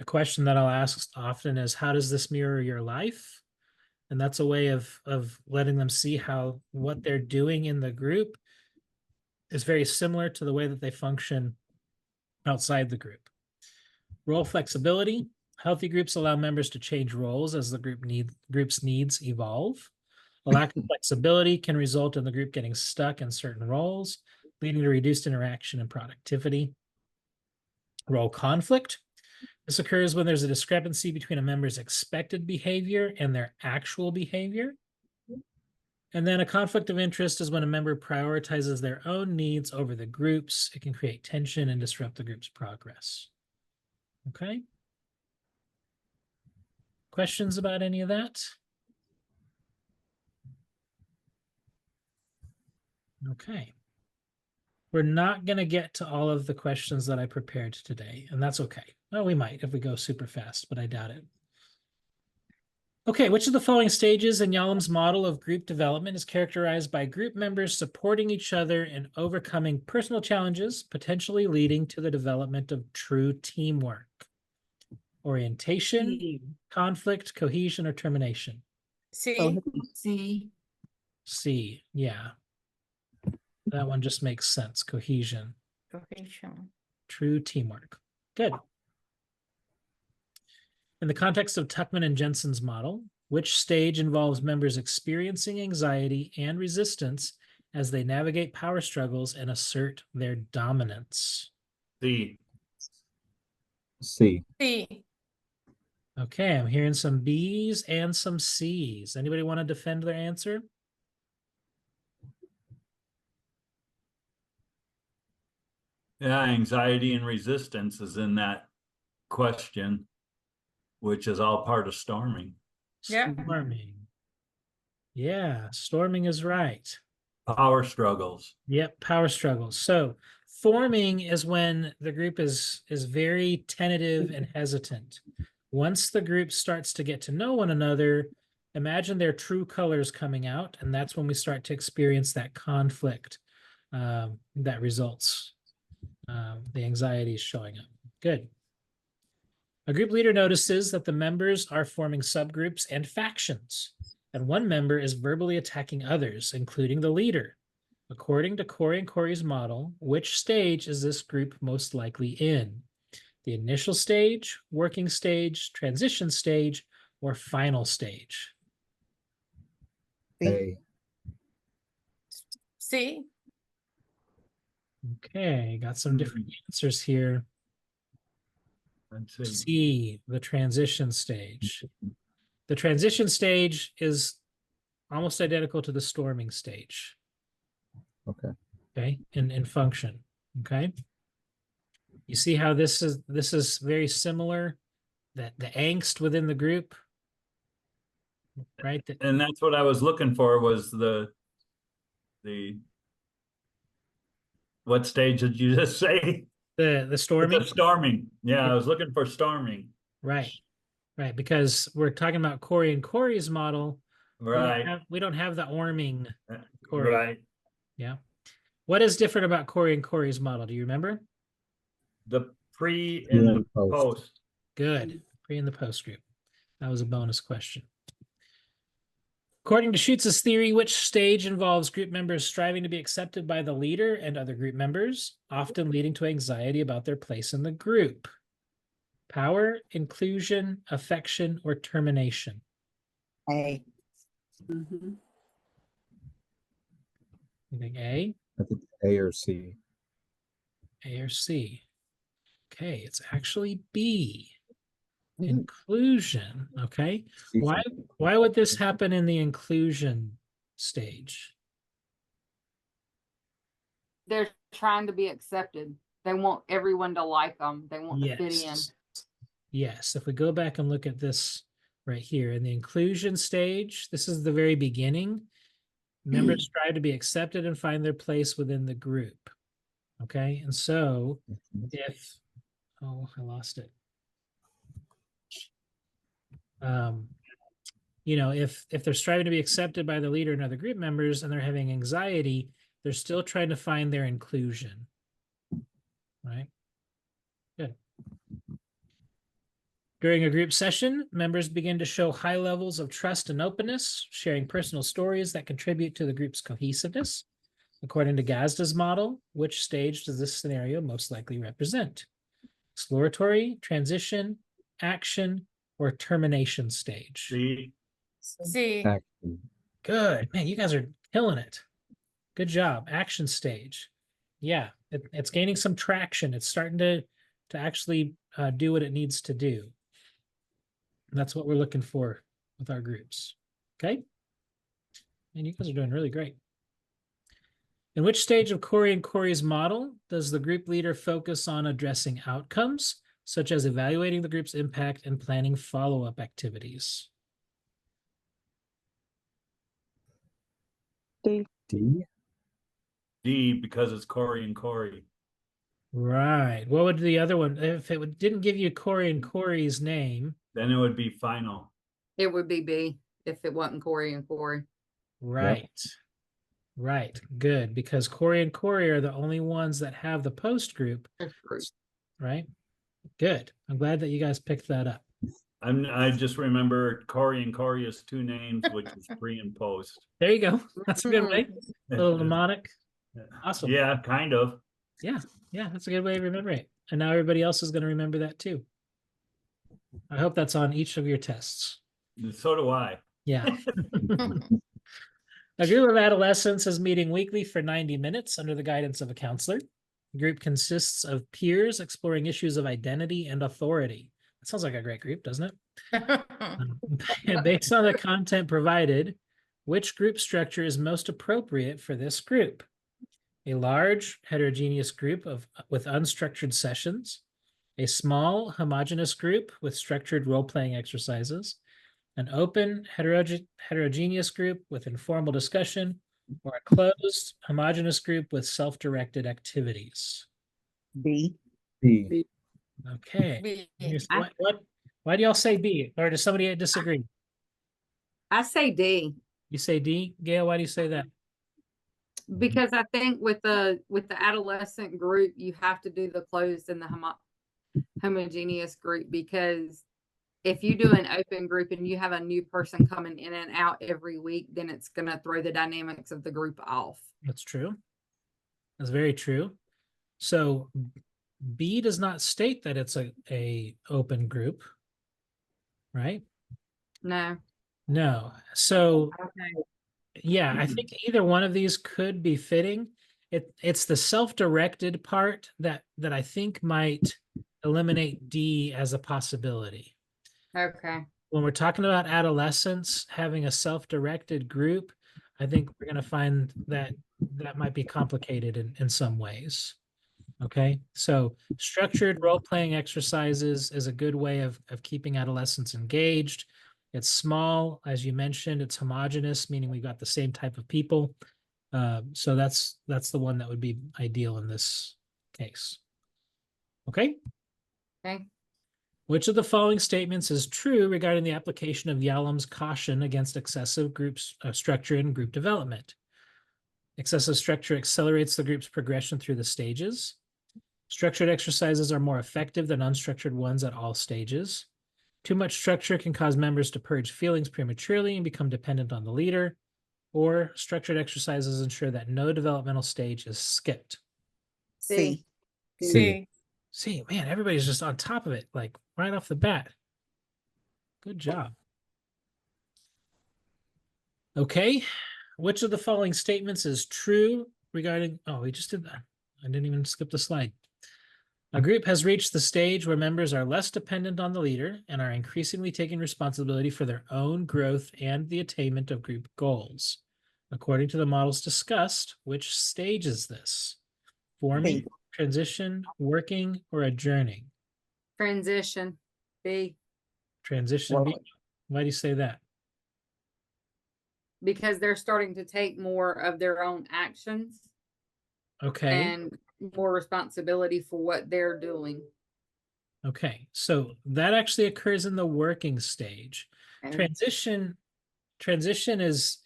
question that I'll ask often is, how does this mirror your life? And that's a way of letting them see how what they're doing in the group is very similar to the way that they function outside the group. Role flexibility. Healthy groups allow members to change roles as the group's needs evolve. A lack of flexibility can result in the group getting stuck in certain roles, leading to reduced interaction and productivity. Role conflict. This occurs when there's a discrepancy between a member's expected behavior and their actual behavior. And then a conflict of interest is when a member prioritizes their own needs over the group's. It can create tension and disrupt the group's progress. Okay. Questions about any of that? Okay. We're not going to get to all of the questions that I prepared today, and that's okay. Well, we might if we go super fast, but I doubt it. Okay, which of the following stages in Yalom's model of group development is characterized by group members supporting each other and overcoming personal challenges, potentially leading to the development of true teamwork? Orientation, conflict, cohesion, or termination? C. C, yeah. That one just makes sense. Cohesion. True teamwork. Good. In the context of Tuckman and Jensen's model, which stage involves members experiencing anxiety and resistance as they navigate power struggles and assert their dominance? C. Okay, I'm hearing some B's and some C's. Anybody want to defend their answer? Yeah, anxiety and resistance is in that question, which is all part of storming. Storming. Yeah, storming is right. Power struggles. Yep, power struggles. So forming is when the group is very tentative and hesitant. Once the group starts to get to know one another, imagine their true colors coming out, and that's when we start to experience that conflict that results. The anxiety is showing up. Good. A group leader notices that the members are forming subgroups and factions, and one member is verbally attacking others, including the leader. According to Corey and Corey's model, which stage is this group most likely in? The initial stage, working stage, transition stage, or final stage? A. C. Okay, got some different answers here. Let's see. C, the transition stage. The transition stage is almost identical to the storming stage. Okay, in function. Okay. You see how this is very similar, that the angst within the group, right? And that's what I was looking for, was the what stage did you just say? The storming. The storming. Yeah, I was looking for storming. Right. Because we're talking about Corey and Corey's model. Right. We don't have the orming. Corey. Right. Yeah. What is different about Corey and Corey's model? Do you remember? The pre and the post. Good. Pre and the post group. That was a bonus question. According to Schutz's theory, which stage involves group members striving to be accepted by the leader and other group members, often leading to anxiety about their place in the group? Power, inclusion, affection, or termination? A. Mhm. You think A? I think A or C. A or C? Okay, it's actually B. Inclusion. Okay. Why would this happen in the inclusion stage? They're trying to be accepted. They want everyone to like them. They want to fit in. Yes. Yes. If we go back and look at this right here in the inclusion stage, this is the very beginning. Members strive to be accepted and find their place within the group. Okay. And so if, oh, I lost it. You know, if they're striving to be accepted by the leader and other group members and they're having anxiety, they're still trying to find their inclusion. Right? Good. During a group session, members begin to show high levels of trust and openness, sharing personal stories that contribute to the group's cohesiveness. According to Gazda's model, which stage does this scenario most likely represent? Exploratory, transition, action, or termination stage? See, See, Action. Good. Man, you guys are killing it. Good job. Action stage. Yeah, it's gaining some traction. It's starting to actually do what it needs to do. And that's what we're looking for with our groups. Okay? And you guys are doing really great. In which stage of Corey and Corey's model does the group leader focus on addressing outcomes, such as evaluating the group's impact and planning follow-up activities? D. D. D, because it's Corey and Corey. Right. What would the other one, if it didn't give you Corey and Corey's name? Then it would be final. It would be B if it wasn't Corey and Corey. Right. Right. Good. Because Corey and Corey are the only ones that have the post group. Right. Good. I'm glad that you guys picked that up. I just remember Corey and Corey is two names, which is pre and post. There you go. That's a good way. A little mnemonic. Awesome. Yeah, kind of. Yeah. Yeah. That's a good way to remember it. And now everybody else is going to remember that too. I hope that's on each of your tests. So do I. Yeah. A group of adolescents is meeting weekly for 90 minutes under the guidance of a counselor. The group consists of peers exploring issues of identity and authority. That sounds like a great group, doesn't it? Based on the content provided, which group structure is most appropriate for this group? A large, heterogeneous group with unstructured sessions, a small, homogeneous group with structured role-playing exercises, an open, heterogeneous group with informal discussion, or a closed, homogeneous group with self-directed activities? B. B. Okay. Why do y'all say B? Or does somebody disagree? I say D You say D? Gail, why do you say that? because I think with the adolescent group, you have to do the closed and the homogeneous group, because if you do an open group and you have a new person coming in and out every week, then it's going to throw the dynamics of the group off. That's true. That's very true. So B does not state that it's a open group, right? No. No. So Okay. yeah, I think either one of these could be fitting. It's the self-directed part that I think might eliminate D as a possibility. Okay. When we're talking about adolescents having a self-directed group, I think we're going to find that might be complicated in some ways. Okay, so structured role-playing exercises is a good way of keeping adolescents engaged. It's small, as you mentioned, it's homogeneous, meaning we got the same type of people. So that's the one that would be ideal in this case. Okay. Okay. Which of the following statements is true regarding the application of Yalom's caution against excessive structure and group development? Excessive structure accelerates the group's progression through the stages. Structured exercises are more effective than unstructured ones at all stages. Too much structure can cause members to purge feelings prematurely and become dependent on the leader, or structured exercises ensure that no developmental stage is skipped. C. C. See, man, everybody's just on top of it, like right off the bat. Good job. Okay, which of the following statements is true regarding, oh, we just did that. I didn't even skip the slide. A group has reached the stage where members are less dependent on the leader and are increasingly taking responsibility for their own growth and the attainment of group goals. According to the models discussed, which stage is this? Forming, B. transition, working, or adjourning? Transition. B. Transition B. Why do you say that? Because they're starting to take more of their own actions Okay. and more responsibility for what they're doing. Okay. So that actually occurs in the working stage. And Transition is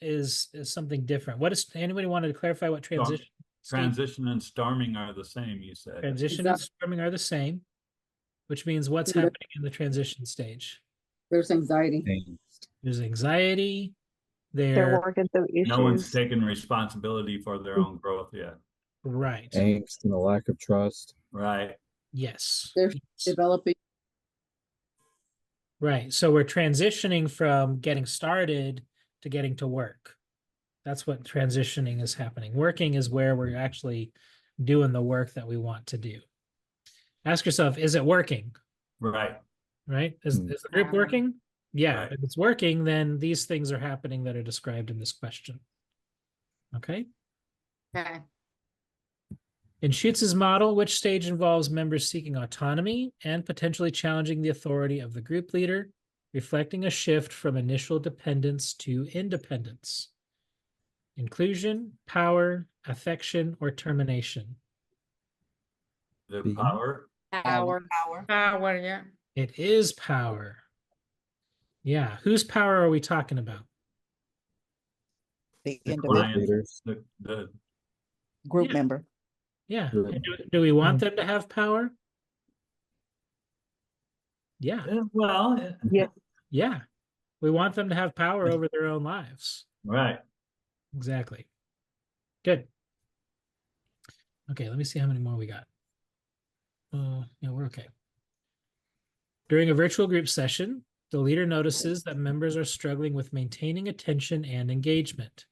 something different. What is, anybody wanted to clarify what transition? Transition and storming are the same, you said. Transition and storming are the same, which means what's happening in the transition stage? There's anxiety. There's anxiety. They're working through issues. No one's taken responsibility for their own growth yet. Right. Angst and a lack of trust. Right. Yes. They're Yes. developing. Right. So we're transitioning from getting started to getting to work. That's what transitioning is happening. Working is where we're actually doing the work that we want to do. Ask yourself, is it working? Right. Right? Is the group working? Yeah. Right. If it's working, then these things are happening that are described in this question. Okay. okay. In Schutz's model, which stage involves members seeking autonomy and potentially challenging the authority of the group leader, reflecting a shift from initial dependence to independence? Inclusion, power, affection, or termination? The B. power. Power, yeah. It is power. Yeah. Whose power are we talking about? The The individual client, leaders. the group Yeah. member. Yeah. Group. And do we want them to have power? Yeah. well, Yeah. Yeah. We want them to have power over their own lives. right. Exactly. Good. Okay, let me see how many more we got. Yeah, we're okay. During a virtual group session, the leader notices that members are struggling with maintaining attention and engagement.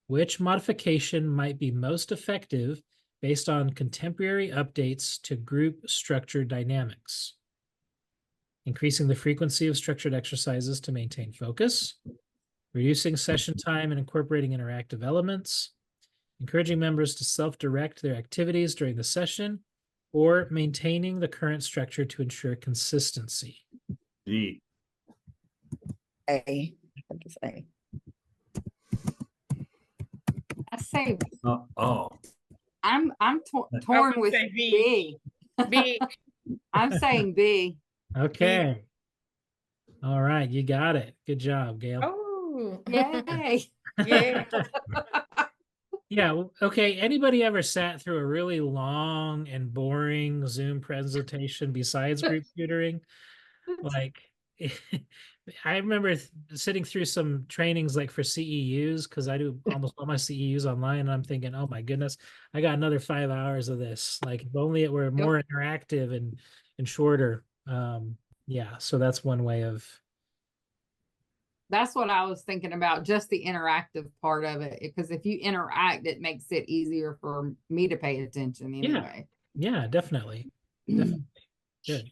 Which modification might be most effective based on contemporary updates to group structure dynamics? Increasing the frequency of structured exercises to maintain focus, reducing session time and incorporating interactive elements, encouraging members to self-direct their activities during the session, or maintaining the current structure to ensure consistency. D. A. What is A? I say Oh. I'm torn with B. B. I'm saying B. Okay. All right, you got it. Good job, Gail. Oh, Yay. yeah. Yeah, okay. Anybody ever sat through a really long and boring Zoom presentation besides group tutoring? Like, I remember sitting through some trainings like for CEUs, because I do almost all my CEUs online, and I'm thinking, oh my goodness, I got another 5 hours of this. Like, if only it were more interactive and shorter. Yeah, so that's one way of. That's what I was thinking about, just the interactive part of it. Because if you interact, it makes it easier for me to pay attention anyway. Yeah, definitely. Definitely. Good.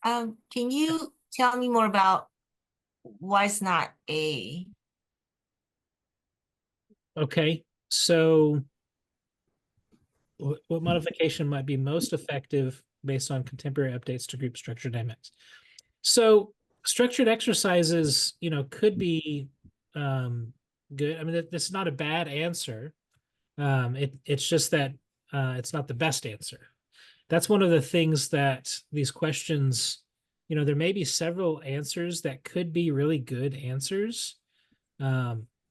Can you tell me more about why it's not A? Okay, so what modification might be most effective based on contemporary updates to group structure dynamics? So structured exercises, could be good. I mean, that's not a bad answer. It's just that it's not the best answer. That's one of the things that these questions, there may be several answers that could be really good answers.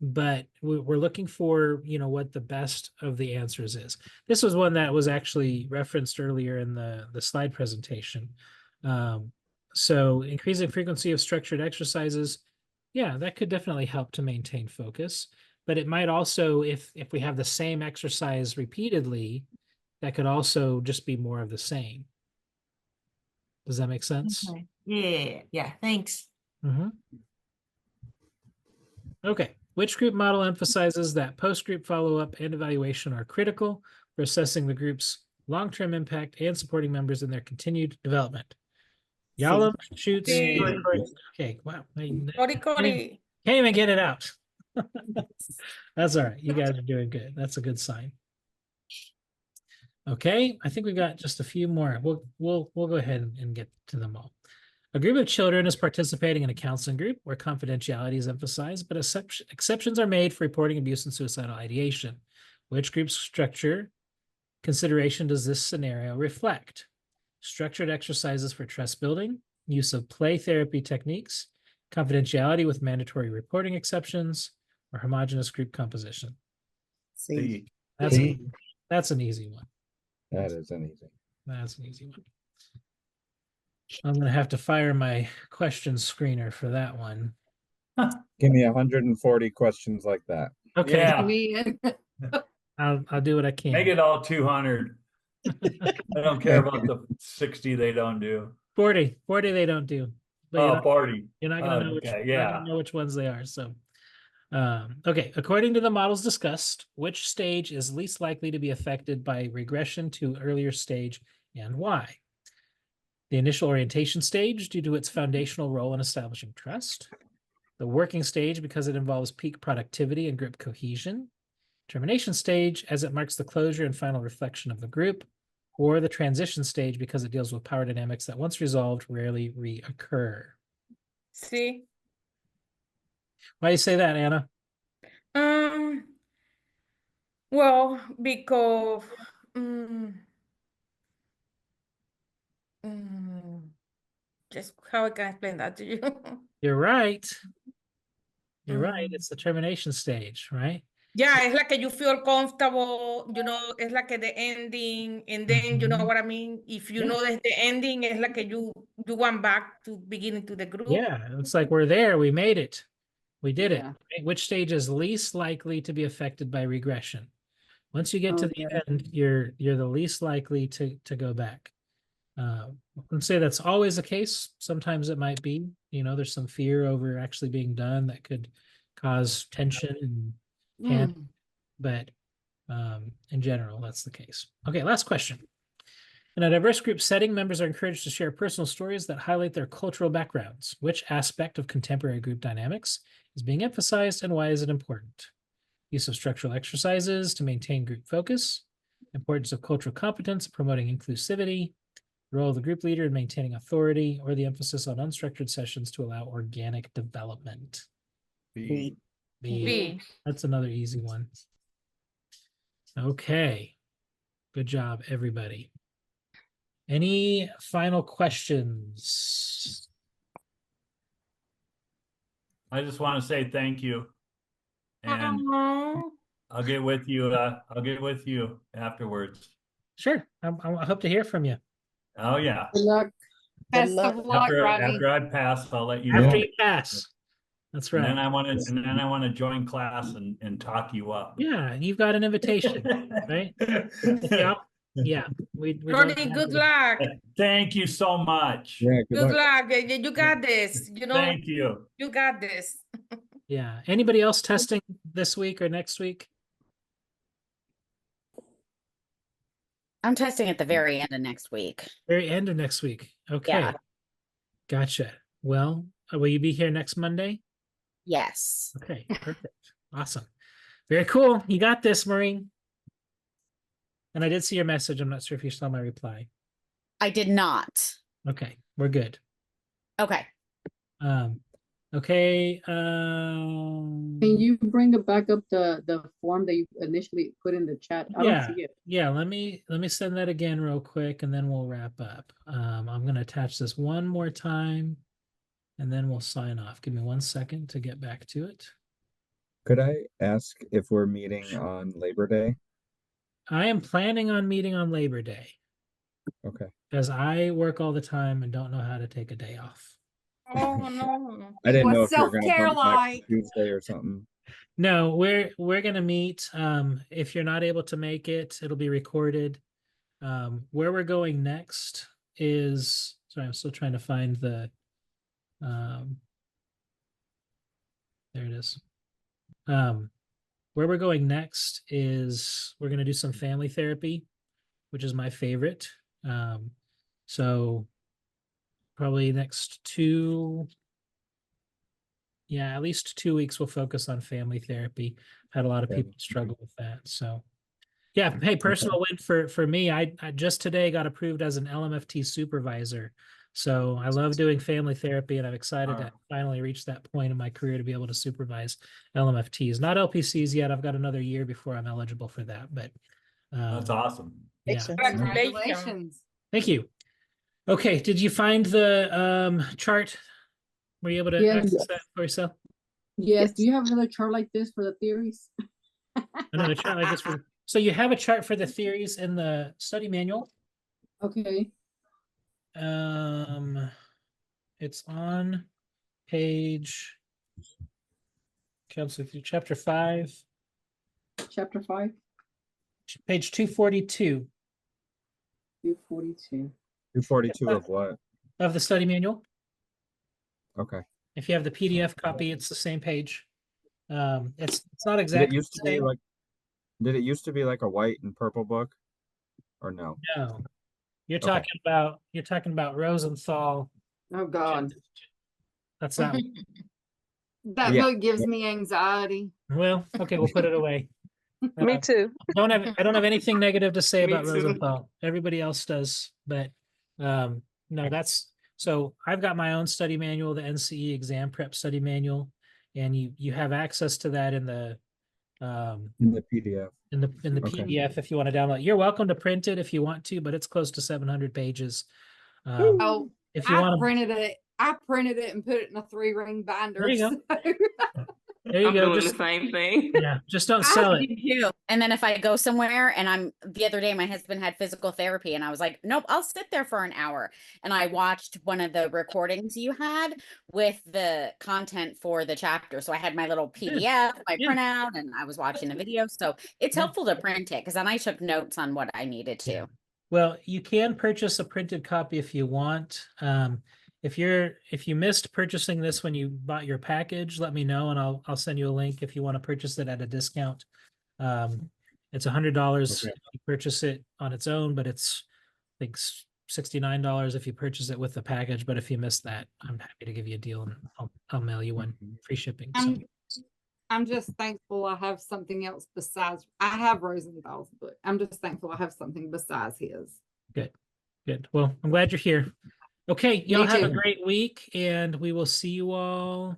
but we're looking for, what the best of the answers is. This was one that was actually referenced earlier in the slide presentation. So increasing frequency of structured exercises, yeah, that could definitely help to maintain focus. But it might also, if we have the same exercise repeatedly, that could also just be more of the same. Does that make sense? Okay. Yeah, thanks. Okay. Which group model emphasizes that post-group follow-up and evaluation are critical for assessing the group's long-term impact and supporting members in their continued development? Yalom, Schutz, C. okay, wow. Corey. Can't even get it out. That's all right. You guys are doing good. That's a good sign. Okay, I think we've got just a few more. We'll go ahead and get to them all. A group of children is participating in a counseling group where confidentiality is emphasized, but exceptions are made for reporting abuse and suicidal ideation. Which group structure consideration does this scenario reflect? Structured exercises for trust building, use of play therapy techniques, confidentiality with mandatory reporting exceptions, or homogeneous group composition? C. That's an easy one. That is an easy. That's an easy one. I'm going to have to fire my question screener for that one. Give me 140 questions like that. Okay. Yeah. I'll do what I can. Make it all 200. I don't care about the 60 they don't do. 40 they don't do. But 40. You're not going to know Okay, not gonna know which ones they are. So, okay. According to the models discussed, which stage is least likely to be affected by regression to earlier stage and why? The initial orientation stage, due to its foundational role in establishing trust. The working stage, because it involves peak productivity and group cohesion. Termination stage, as it marks the closure and final reflection of the group. Or the transition stage, because it deals with power dynamics that once resolved rarely reoccur. C. Why do you say that, Anna? Well, because just how I can explain that to you. You're right. You're right. It's the termination stage, right? Yeah, it's like you feel comfortable, it's like the ending, and then you know what I mean? If you know that the ending is like you want back to beginning to the group. Yeah, it's like we're there, we made it. We did it. Right? Which stage is least likely to be affected by regression? Once you get to the end, you're the least likely to go back. I wouldn't say that's always the case. Sometimes it might be, there's some fear over actually being done that could cause tension but in general, that's the case. Okay, last question. In a diverse group setting, members are encouraged to share personal stories that highlight their cultural backgrounds. Which aspect of contemporary group dynamics is being emphasized and why is it important? Use of structural exercises to maintain group focus, importance of cultural competence, promoting inclusivity, the role of the group leader in maintaining authority, or the emphasis on unstructured sessions to allow organic development. B. That's another easy one. Okay. Good job, everybody. Any final questions? I just want to say thank you. And I'll get with you. I'll get with you afterwards. Sure. I hope to hear from you. Oh yeah. Good luck. Best of luck, Rodney. After I pass, I'll let you know. After you pass. That's right. And then I want to join class and talk you up. Yeah, you've got an invitation, right? Yeah. Rodney, good luck. Thank you so much. Yeah, Good luck. You got this. Thank you. You got this. Yeah. Anybody else testing this week or next week? I'm testing at the very end of next week. Very end of next week. Okay. Yeah. Gotcha. Well, will you be here next Monday? Yes. Okay, perfect. Awesome. Very cool. You got this, Maureen. And I did see your message. I'm not sure if you saw my reply. I did not. Okay, we're good. Okay. Okay. Can you bring back up the form that you initially put in the chat? I don't see it. Yeah, let me send that again real quick and then we'll wrap up. I'm gonna attach this one more time and then we'll sign off. Give me 1 second to get back to it. Could I ask if we're meeting on Labor Day? I am planning on meeting on Labor Day Okay. because I work all the time and don't know how to take a day off. Oh, no. I didn't know Was if you were gonna self-care come back like. Tuesday or something. No, we're gonna meet. If you're not able to make it, it'll be recorded. Where we're going next is, sorry, I'm still trying to find the there it is. Where we're going next is we're gonna do some family therapy, which is my favorite. So probably next at least 2 weeks we'll focus on family therapy. Had a lot of people struggle with that. So yeah, hey, personal win for me. I just today got approved as an LMFT supervisor. So I love doing family therapy, and I'm excited to finally reach that point in my career to be able to supervise LMFTs. Not LPCs yet. I've got another year before I'm eligible for that, but That's awesome. yeah. Congratulations. Thank you. Okay, did you find the chart? Were you able to Yes. access that for yourself? Yes. Do you have another chart like this for the theories? Another chart like this for, so you have a chart for the theories in the study manual. Okay. It's on page, counts with you, chapter 5. Chapter 5. Page 242 242. 242 of what? of the study manual. Okay. If you have the PDF copy, it's the same page. It's not Did it exactly used the to be same. like, did it used to be like a white and purple book? Or no? No, you're Okay. talking about Rosenthal. Oh God. That's that one. That Yeah. book gives me anxiety. Well, okay, we'll put it away. Me too. I don't have anything negative to say Me about too. Rosenthal. Everybody else does, but no, that's so I've got my own study manual, the NCE Exam Prep Study Manual, and you have access to that in the In the PDF. in the Okay. PDF if you want to download. You're welcome to print it if you want to, but it's close to 700 pages. Oh, If you want to, I printed it and put it in a 3-ring binder. there you go. so- There you I'm go. doing Just the same thing. yeah, just don't sell it. too. And then if I go somewhere and the other day my husband had physical therapy and I was like, nope, I'll sit there for an hour. And I watched one of the recordings you had with the content for the chapter. So I had my little PDF, my printout, and I was watching the video. So it's helpful to print it because then I took notes on what I needed to. Yeah. Well, you can purchase a printed copy if you want. If you missed purchasing this when you bought your package, let me know and I'll send you a link if you want to purchase it at a discount. It's $100 if you purchase it on its own, but it's I think $69 if you purchase it with the package. But if you missed that, I'm happy to give you a deal and I'll mail you one, free shipping. So. I'm just thankful I have something else besides I have Rosenthal's book. I'm just thankful I have something besides his. Good. Well, I'm glad you're here. Okay, y'all Me have a too. great week, and we will see you all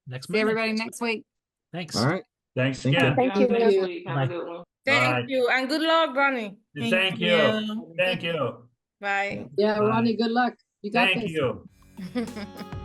next See Monday. everybody next week. Thanks. All right. Thanks Thank again. Thank you. Have a good one. Bye. You and good luck, Ronnie. Thank you. Thank you. Bye. Yeah, Bye. Ronnie, good luck. You got Thank this. you.